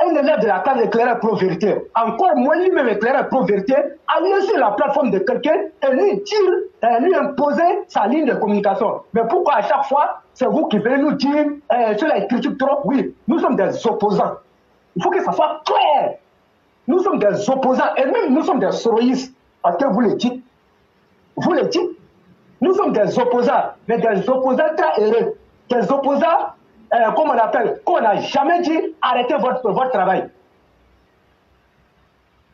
un élève de la classe éclaireur pro-vérité, encore moins lui-même éclaireur pro-vérité, aller sur la plateforme de quelqu'un et lui dire, lui imposer sa ligne de communication. Mais pourquoi à chaque fois, c'est vous qui venez nous dire, sur la critique trop? Oui, nous sommes des opposants. Il faut que ça soit clair. Nous sommes des opposants et même nous sommes des soroïstes. Parce que vous le dites. Vous le dites. Nous sommes des opposants, mais des opposants très heureux. Des opposants, comme on appelle, qu'on n'a jamais dit arrêtez votre travail.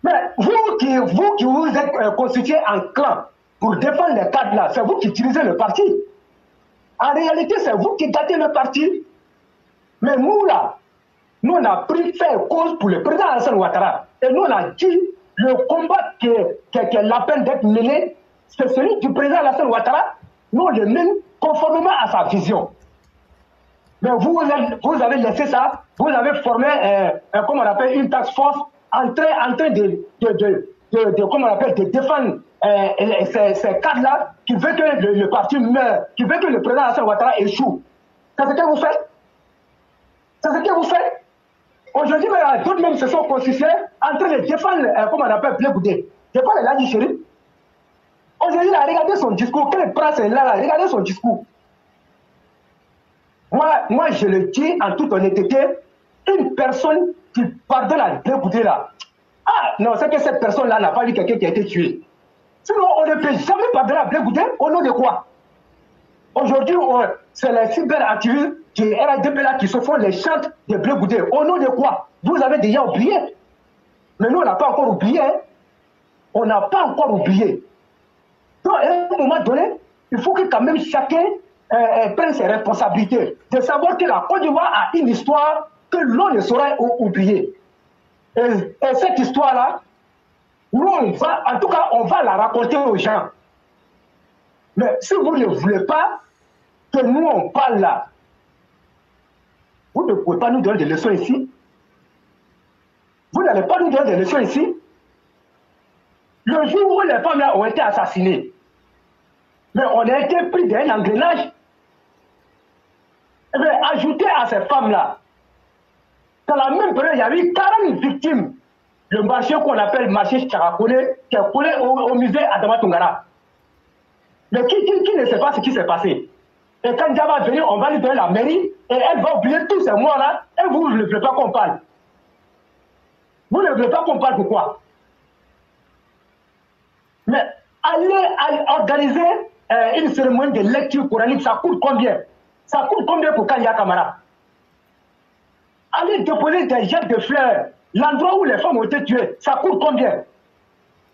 Mais vous qui vous êtes constitués en clan pour défendre les cadres là, c'est vous qui utilisez le parti. En réalité, c'est vous qui gâtez le parti. Mais nous là, nous on a pris faire cause pour le président Alassane Ouattara. Et nous on a dit le combat qui est la peine d'être mené, c'est celui du président Alassane Ouattara. Nous on le mène conformément à sa vision. Mais vous avez laissé ça, vous avez formé, comment on appelle, une task force en train de comment on appelle, de défendre ces cadres-là qui veut que le parti meure, qui veut que le président Alassane Ouattara échoue. C'est ce que vous faites. C'est ce que vous faites. Aujourd'hui, d'autres même se sont constitués en train de défendre, comment on appelle, Blé Goudé. Défendre les Ladji Chérif. Aujourd'hui, regardez son discours. Quelle place est là, regardez son discours. Moi, je le dis en toute honnêteté, une personne qui pardonne à Blé Goudé là. Ah, non, c'est que cette personne-là n'a pas vu quelqu'un qui a été tué. Sinon, on ne peut jamais pardonner à Blé Goudé au nom de quoi? Aujourd'hui, c'est les cyber-activistes du RHDP là qui se font les chantes de Blé Goudé. Au nom de quoi? Vous avez déjà oublié. Mais nous, on n'a pas encore oublié. Hein? On n'a pas encore oublié. Donc, à un moment donné, il faut que quand même chacun prenne ses responsabilités. De savoir que la Côte d'Ivoire a une histoire que l'on ne saurait oublier. Et cette histoire-là, nous, en tout cas, on va la raconter aux gens. Mais si vous ne voulez pas que nous, on parle là, vous ne pouvez pas nous donner des leçons ici. Vous n'allez pas nous donner des leçons ici. Le jour où les femmes là ont été assassinées, mais on a été pris d'un engrenage. Et bien, ajouter à ces femmes-là, dans la même période, il y a eu 40 victimes. Le marché qu'on appelle marché Charakone, qui est collé au musée Adama Tungara. Mais qui ne sait pas ce qui s'est passé? Et quand Dia va venir, on va lui donner la mairie, et elle va oublier tous ces mois-là, et vous ne voulez pas qu'on parle. Vous ne voulez pas qu'on parle pourquoi? Mais aller organiser une cérémonie de lecture coranique, ça coûte combien? Ça coûte combien pour Kanya Kamara? Aller déposer des jets de fleurs L'endroit où les femmes ont été tuées, ça coûte combien?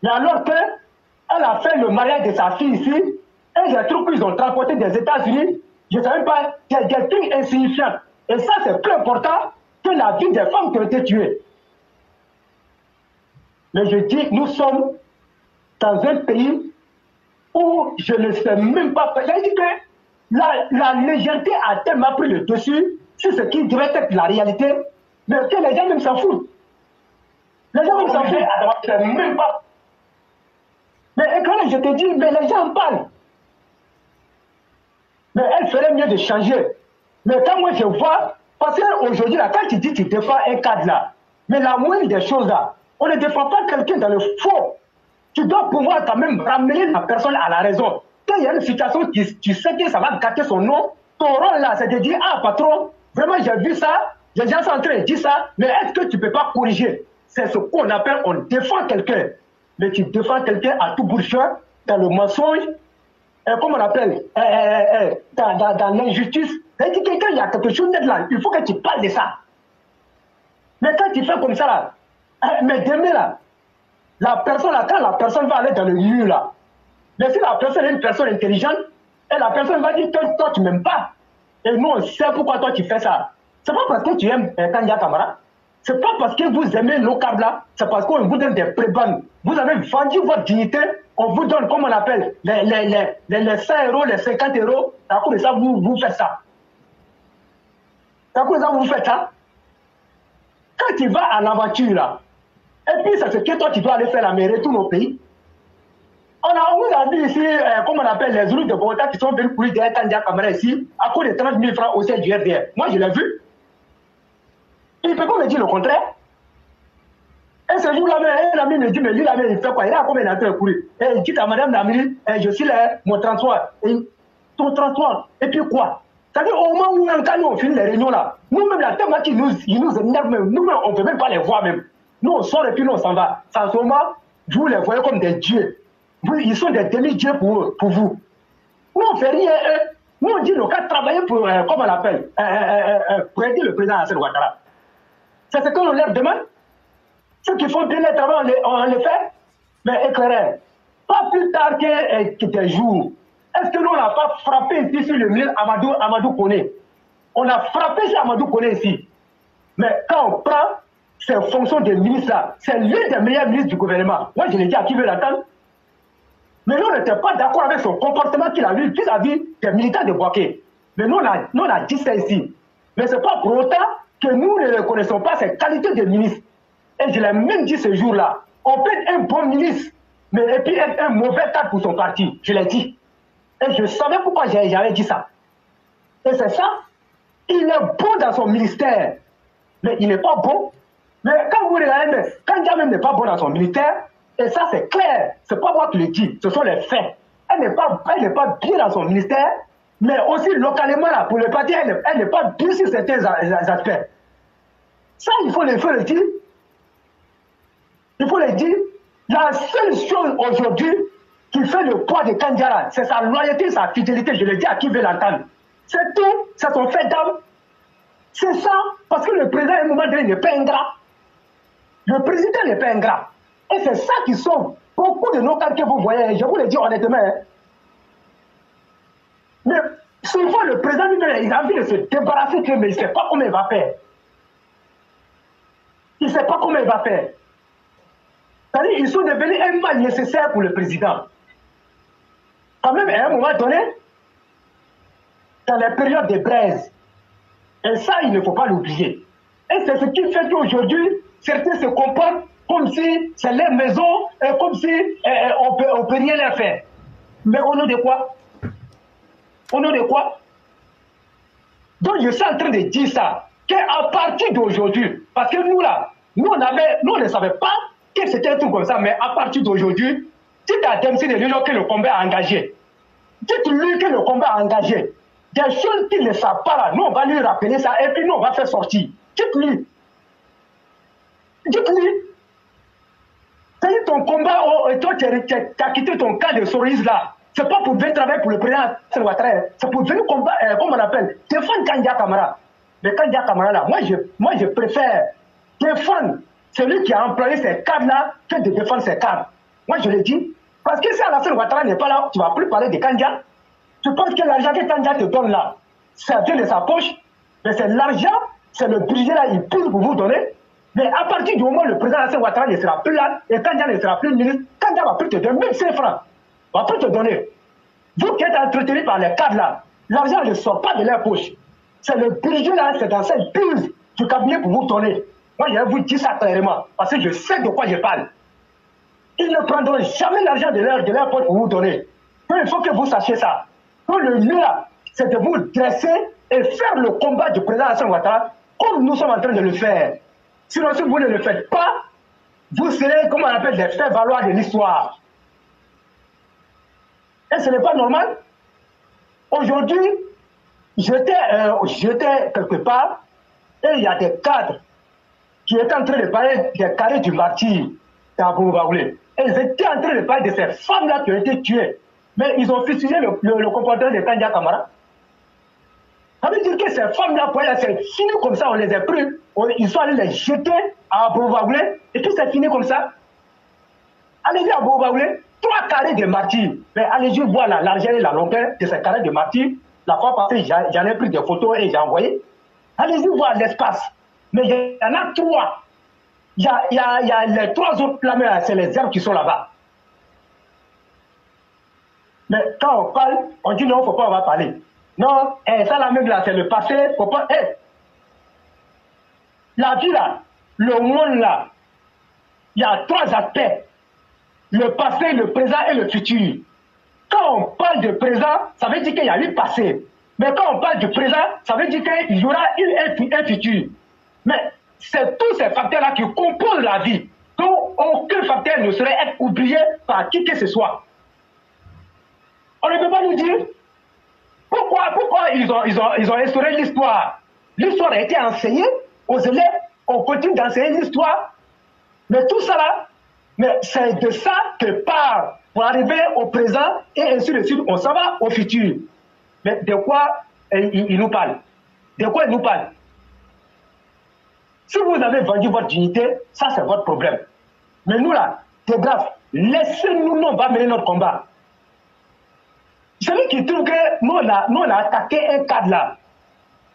Mais alors qu'elle a fait le mariage de sa fille ici, et les trucs qu'ils ont transportés des États-Unis, je ne sais même pas, des trucs insignifiants. Et ça, c'est plus important que la vie des femmes qui ont été tuées. Mais je dis, nous sommes dans un pays où je ne sais même pas. J'ai dit que la légèreté a tellement pris le dessus sur ce qui devrait être la réalité, mais que les gens même s'en foutent. Les gens même s'en foutent. Je ne sais même pas. Mais quand je te dis, mais les gens en parlent. Mais elle ferait mieux de changer. Mais quand moi je vois, parce qu'aujourd'hui, quand tu dis que tu défends un cadre là, mais la moindre des choses là, on ne défend pas quelqu'un dans le faux. Tu dois pouvoir quand même ramener la personne à la raison. Quand il y a une situation, tu sais que ça va gâter son nom, ton rôle là, c'est de dire, ah patron, vraiment j'ai vu ça, les gens sont en train de dire ça, mais est-ce que tu ne peux pas corriger? C'est ce qu'on appelle, on défend quelqu'un. Mais tu défends quelqu'un à tout bout de champ, dans le mensonge, comme on appelle, dans l'injustice. C'est-à-dire que quelqu'un, il y a quelque chose d'être là, il faut que tu parles de ça. Mais quand tu fais comme ça là, mais demain là, la personne là, quand la personne va aller dans le lieu là, mais si la personne est une personne intelligente, et la personne va dire, toi tu m'aimes pas. Et nous on sait pourquoi toi tu fais ça. C'est pas parce que tu aimes Kandja Camara. C'est pas parce que vous aimez nos câbles là, c'est parce qu'on vous donne des prébandes. Vous avez vendu votre dignité, on vous donne, comme on appelle, les 100 euros, les 50 euros. À cause de ça, vous faites ça. À cause de ça, vous faites ça. Quand tu vas à l'aventure là, et puis c'est ce que toi tu dois aller faire là, mais retourne au pays. On vous a dit ici, comme on appelle les Zoulous de Bogota qui sont venus courir derrière Kandja Camara ici, à cause de 30 000 francs au sein du RDR. Moi je l'ai vu. Il ne peut pas me dire le contraire. Et ce jour-là, un ami me dit, mais lui, là, il fait quoi? Il a combien d'entre courir? Et il dit à Madame Lamini, je suis là, mon transport. Et ton transport. Et puis quoi? C'est-à-dire, au moment où quand nous on finit les réunions là, nous-mêmes, la thème qui nous énerve même, nous-mêmes, on ne peut même pas les voir même. Nous, on sort et puis nous, on s'en va. En ce moment, vous les voyez comme des dieux. Ils sont des demi-dieux pour vous. Nous, on ne fait rien. Nous, on dit, nous, qu'à travailler pour, comment on l'appelle, pour aider le président Hassan Ouattara. C'est ce qu'on leur demande. Ceux qui font bien le travail, on le fait. Mais éclairez, pas plus tard que des jours. Est-ce que nous, on n'a pas frappé ici sur le ministre Amadou Koné? On a frappé sur Amadou Koné ici. Mais quand on prend ces fonctions de ministre là, c'est l'un des meilleurs ministres du gouvernement. Moi, je l'ai dit à qui veut l'entendre. Mais nous, on n'était pas d'accord avec son comportement qu'il a eu vis-à-vis des militants de Bouaké. Mais nous, on a dit ça ici. Mais ce n'est pas pour autant que nous ne reconnaissons pas ses qualités de ministre. Et je l'ai même dit ce jour-là. On peut être un bon ministre, mais et puis être un mauvais cadre pour son parti. Je l'ai dit. Et je savais pourquoi j'avais dit ça. Et c'est ça. Il est bon dans son ministère, mais il n'est pas bon. Mais quand vous regardez, quand même n'est pas bon dans son ministère, et ça c'est clair, c'est pas moi qui le dis, ce sont les faits. Elle n'est pas bien dans son ministère, mais aussi localement là, pour le parti, elle n'est pas bien sur certains aspects. Ça, il faut le dire. Il faut le dire. La seule chose aujourd'hui qui fait le poids de Kandja, c'est sa loyauté, sa fidélité. Je le dis à qui veut l'entendre. C'est tout. C'est son fait d'âme. C'est ça. Parce que le président, à un moment donné, n'est pas ingrat. Le président n'est pas ingrat. Et c'est ça qui sauve beaucoup de nos cadres que vous voyez. Je vous le dis honnêtement. Hein. Mais souvent, le président lui-même, il a envie de se débarrasser de lui, mais il ne sait pas comment il va faire. Il ne sait pas comment il va faire. C'est-à-dire qu'ils sont devenus un mal nécessaire pour le président. Quand même, à un moment donné, dans les périodes de braise, et ça, il ne faut pas l'oublier. Et c'est ce qui fait qu'aujourd'hui, certains se comportent comme si c'est leur maison, et comme si on peut rien leur faire. Mais au nom de quoi? Au nom de quoi? Donc je suis en train de dire ça, qu'à partir d'aujourd'hui, parce que nous là, nous on ne savait pas que c'était un truc comme ça, mais à partir d'aujourd'hui, dites à Dempsey de Lyon que le combat a engagé. Dites-lui que le combat a engagé. Des choses qu'il ne savent pas là, nous on va lui rappeler ça et puis nous on va faire sortir. Dites-lui. Dites-lui. C'est ton combat, toi tu as quitté ton cas de cerise là. C'est pas pour venir travailler pour le président Ouattara, c'est pour venir combattre, comme on appelle, défendre Kandja Camara. Mais Kandja Camara là, moi je préfère défendre celui qui a employé ces cadres-là fait de défendre ces cadres. Moi, je le dis. Parce que si Alassane Ouattara n'est pas là, tu ne vas plus parler de Kandja. Tu penses que l'argent que Kandja te donne là, ça vient de sa poche, mais c'est l'argent, c'est le budget là, il pile pour vous donner. Mais à partir du moment où le président Alassane Ouattara ne sera plus là, et Kandja ne sera plus ministre, Kandja va plus te donner 1500 francs. Va plus te donner. Vous qui êtes entretenu par les cadres là, l'argent ne sort pas de leur poche. C'est le budget là, c'est dans cette pile du cabinet pour vous donner. Moi, je vais vous dire ça clairement, parce que je sais de quoi je parle. Ils ne prendront jamais l'argent de leur poche pour vous donner. Donc, il faut que vous sachiez ça. Donc, le mieux là, c'est de vous dresser et faire le combat du président Alassane Ouattara comme nous sommes en train de le faire. Sinon, si vous ne le faites pas, vous serez, comme on appelle, des faire-valoir de l'histoire. Et ce n'est pas normal. Aujourd'hui, j'étais quelque part et il y a des cadres qui étaient en train de parler des carrés du martyr dans Boubaoulé. Et ils étaient en train de parler de ces femmes-là qui ont été tuées. Mais ils ont fusillé le comportement de Kandja Camara. Ça veut dire que ces femmes-là, c'est fini comme ça, on les a pris, ils sont allés les jeter à Boubaoulé, et puis c'est fini comme ça. Allez-y à Boubaoulé, 3 carrés de martyrs. Mais allez-y voir l'argent et la longueur de ces carrés de martyrs. La fois passée, j'en ai pris des photos et j'ai envoyé. Allez-y voir l'espace. Mais il y en a 3. Il y a les 3 autres plats, c'est les herbes qui sont là-bas. Mais quand on parle, on dit non, il ne faut pas, on va parler. Non, ça la même là, c'est le passé, faut pas. La vie là, le monde là, il y a 3 aspects. Le passé, le présent et le futur. Quand on parle de présent, ça veut dire qu'il y a eu passé. Mais quand on parle du présent, ça veut dire qu'il y aura un futur. Mais c'est tous ces facteurs-là qui composent la vie. Donc, aucun facteur ne saurait être oublié par qui que ce soit. On ne peut pas nous dire pourquoi ils ont instauré l'histoire. L'histoire a été enseignée aux élèves, on continue d'enseigner l'histoire. Mais tout ça là, mais c'est de ça que part pour arriver au présent et ainsi de suite, on s'en va au futur. Mais de quoi il nous parle? De quoi il nous parle? Si vous avez vendu votre dignité, ça c'est votre problème. Mais nous là, c'est grave. Laissez-nous, on va mener notre combat. Celui qui trouve que nous on a attaqué un cadre là.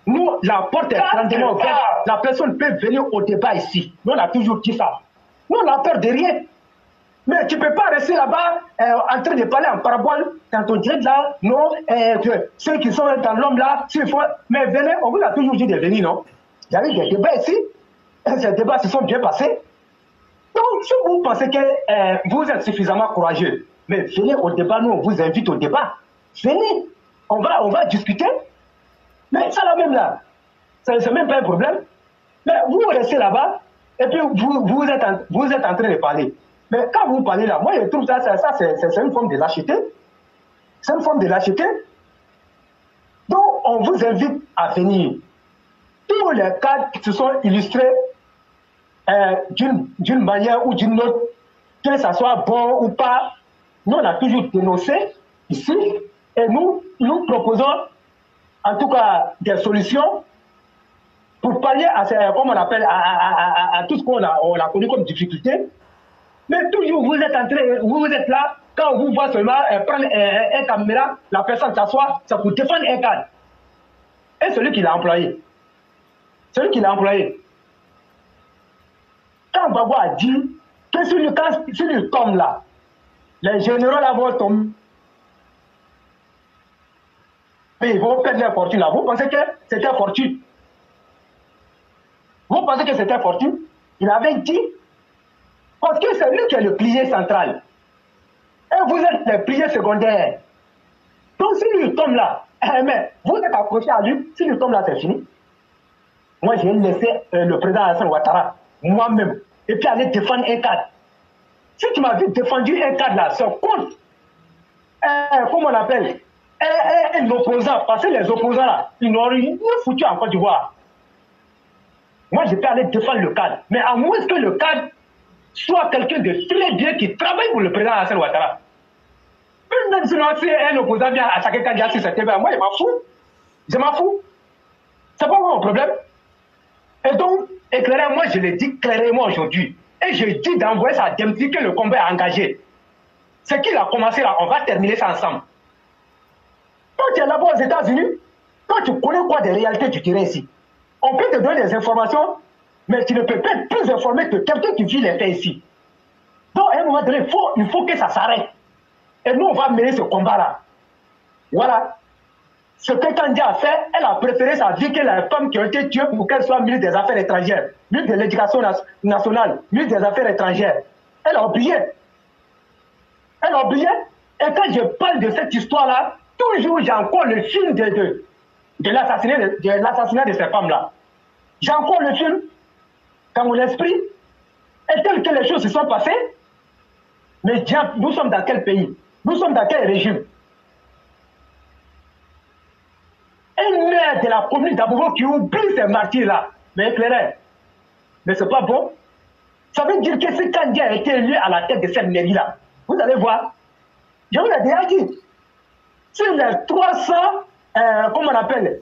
Nous, la porte est grandement ouverte. La personne peut venir au débat ici. Nous, on a toujours dit ça. Nous, on a peur de rien. Mais tu ne peux pas rester là-bas en train de parler en parabole dans ton direct là. Non, ceux qui sont dans l'homme là, mais venez, on vous a toujours dit de venir, non? Il y a eu des débats ici. Ces débats se sont bien passés. Donc, si vous pensez que vous êtes suffisamment courageux, mais venez au débat, nous, on vous invite au débat. Venez, on va discuter. Mais ça là même là, c'est même pas un problème. Mais vous restez là-bas, et puis vous êtes en train de parler. Mais quand vous parlez là, moi je trouve ça c'est une forme de lâcheté. C'est une forme de lâcheté. Donc on vous invite à venir. Tous les cadres qui se sont illustrés d'une manière ou d'une autre, que ça soit bon ou pas, nous on a toujours dénoncé ici, et nous proposons en tout cas des solutions pour pallier à comme on appelle, à tout ce qu'on a connu comme difficulté. Mais toujours vous êtes là, quand on vous voit seulement prendre un caméra, la personne s'assoit, c'est pour défendre un cadre. Et celui qui l'a employé. Quand Gbagbo a dit que sur le tombe là, les généraux là vont tomber, mais ils vont perdre leur fortune là. Vous pensez que c'était fortune? Vous pensez que c'était fortune? Il avait dit, parce que c'est lui qui est le pilier central. Et vous êtes les piliers secondaires. Donc si lui tombe là, mais vous êtes accroché à lui, si lui tombe là, c'est fini. Moi, j'ai laissé le président Alassane Ouattara, moi-même, et puis aller défendre un cadre. Si tu m'avais défendu un cadre là, c'est contre, comment on appelle, un opposant, parce que les opposants là, ils n'ont rien foutu en Côte d'Ivoire. Moi, je peux aller défendre le cadre. Mais à moins que le cadre soit quelqu'un de très bien qui travaille pour le président Alassane Ouattara. Même si un opposant vient attaquer Kandja sur cette TV, moi, je m'en fous. Je m'en fous. C'est pas mon problème. Et donc, Éclairé, moi je le dis clairement aujourd'hui. Et je dis d'envoyer ça à Dempsey que le combat est engagé. Ce qu'il a commencé là, on va terminer ça ensemble. Quand tu es là-bas aux États-Unis, quand tu connais quoi des réalités, tu dirais ici. On peut te donner des informations, mais tu ne peux pas être plus informé que quelqu'un qui vit les faits ici. Donc à un moment donné, il faut que ça s'arrête. Et nous, on va mener ce combat-là. Voilà. Ce que Kandia a fait, elle a préféré sa vie que les femmes qui ont été tuées pour qu'elle soit ministre des Affaires étrangères, ministre de l'Éducation nationale, ministre des Affaires étrangères. Elle a oublié. Elle a oublié. Et quand je parle de cette histoire-là, toujours j'ai encore le film de l'assassinat de ces femmes-là. J'ai encore le film dans mon esprit. Et tel que les choses se sont passées, mais diable, nous sommes dans quel pays? Nous sommes dans quel régime? Un maire de la commune d'Abobo qui oublie ces martyrs-là. Mais éclairé, mais c'est pas bon. Ça veut dire que si Kandia a été élu à la tête de cette mairie-là, vous allez voir, je vous l'ai déjà dit, sur les 300, comment on appelle,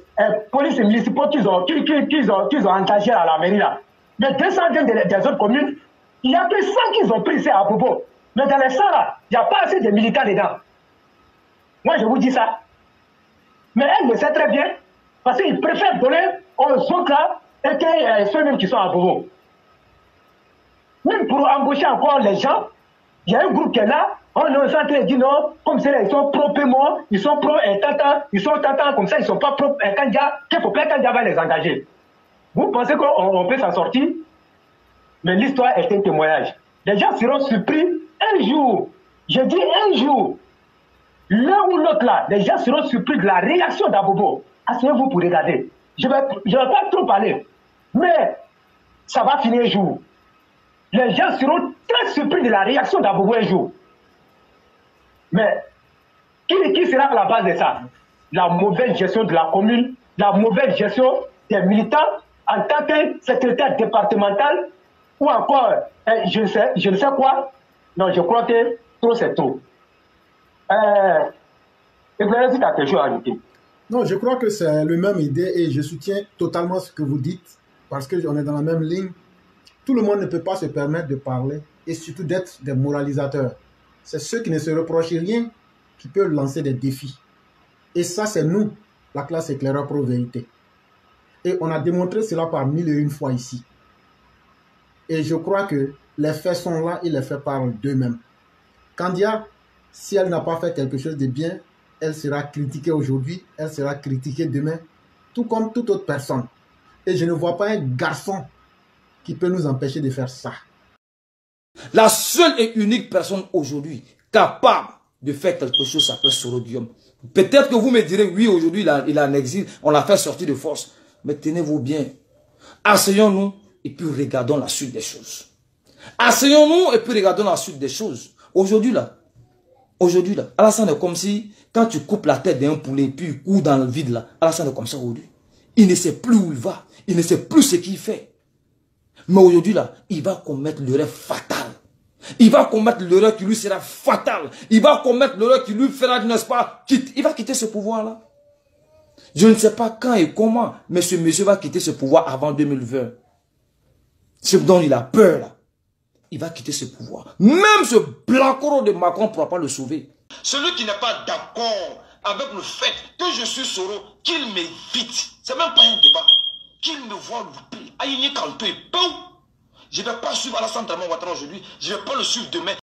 polices municipaux qu'ils ont engagés à la mairie-là, mais 200 viennent des autres communes, il n'y a que 100 qu'ils ont pris ici à Abobo. Mais dans les 100 là, il n'y a pas assez de militants dedans. Moi, je vous dis ça. Mais elle le sait très bien, parce qu'ils préfèrent donner aux autres là, et que ceux-mêmes qui sont à Bobo. Même pour embaucher encore les gens, il y a un groupe qui est là, on est en train de dire non, comme c'est là, ils sont pro-Pémo, ils sont pro-Tata, ils sont Tata, comme ça, ils ne sont pas pro-Kandia, qu'il ne faut pas Kandia va les engager. Vous pensez qu'on peut s'en sortir? Mais l'histoire est un témoignage. Les gens seront surpris un jour, je dis un jour, l'un ou l'autre là, les gens seront surpris de la réaction d'Abobo. Asseyez-vous pour regarder. Je vais pas trop parler, mais ça va finir un jour. Les gens seront très surpris de la réaction d'Abobo un jour. Mais qui sera à la base de ça? La mauvaise gestion de la commune, la mauvaise gestion des militants en tant que secrétaire départemental ou encore, je ne sais quoi. Non, je crois que trop c'est trop. Éclairez si tu as quelque chose à ajouter. Non, je crois que c'est le même idée et je soutiens totalement ce que vous dites parce qu'on est dans la même ligne. Tout le monde ne peut pas se permettre de parler et surtout d'être des moralisateurs. C'est ceux qui ne se reprochent rien qui peuvent lancer des défis. Et ça, c'est nous, la classe éclaireur pro-vérité. Et on a démontré cela par 1001 fois ici. Et je crois que les faits sont là et les faits parlent d'eux-mêmes. Kandia, si elle n'a pas fait quelque chose de bien, elle sera critiquée aujourd'hui, elle sera critiquée demain, tout comme toute autre personne. Et je ne vois pas un garçon qui peut nous empêcher de faire ça. La seule et unique personne aujourd'hui capable de faire quelque chose s'appelle Sorodium. Peut-être que vous me direz, oui, aujourd'hui il est en exil, on l'a fait sortir de force. Mais tenez-vous bien. Asseyons-nous et puis regardons la suite des choses. Asseyons-nous et puis regardons la suite des choses. Aujourd'hui là, Alassane est comme si, quand tu coupes la tête d'un poulet et puis il court dans le vide là, Alassane est comme ça aujourd'hui. Il ne sait plus où il va, il ne sait plus ce qu'il fait. Mais aujourd'hui là, il va commettre l'erreur fatale. Il va commettre l'erreur qui lui sera fatale. Il va commettre l'erreur qui lui fera, n'est-ce pas, il va quitter ce pouvoir là. Je ne sais pas quand et comment, mais ce monsieur va quitter ce pouvoir avant 2020. Ce dont il a peur là. Il va quitter ce pouvoir. Même ce blancoro de Macron ne pourra pas le sauver. Celui qui n'est pas d'accord avec le fait que je suis Soro, qu'il m'évite. C'est même pas un débat. Qu'il me voit louper. Je ne vais pas suivre Alassane Draman Ouattara aujourd'hui. Je ne vais pas le suivre demain.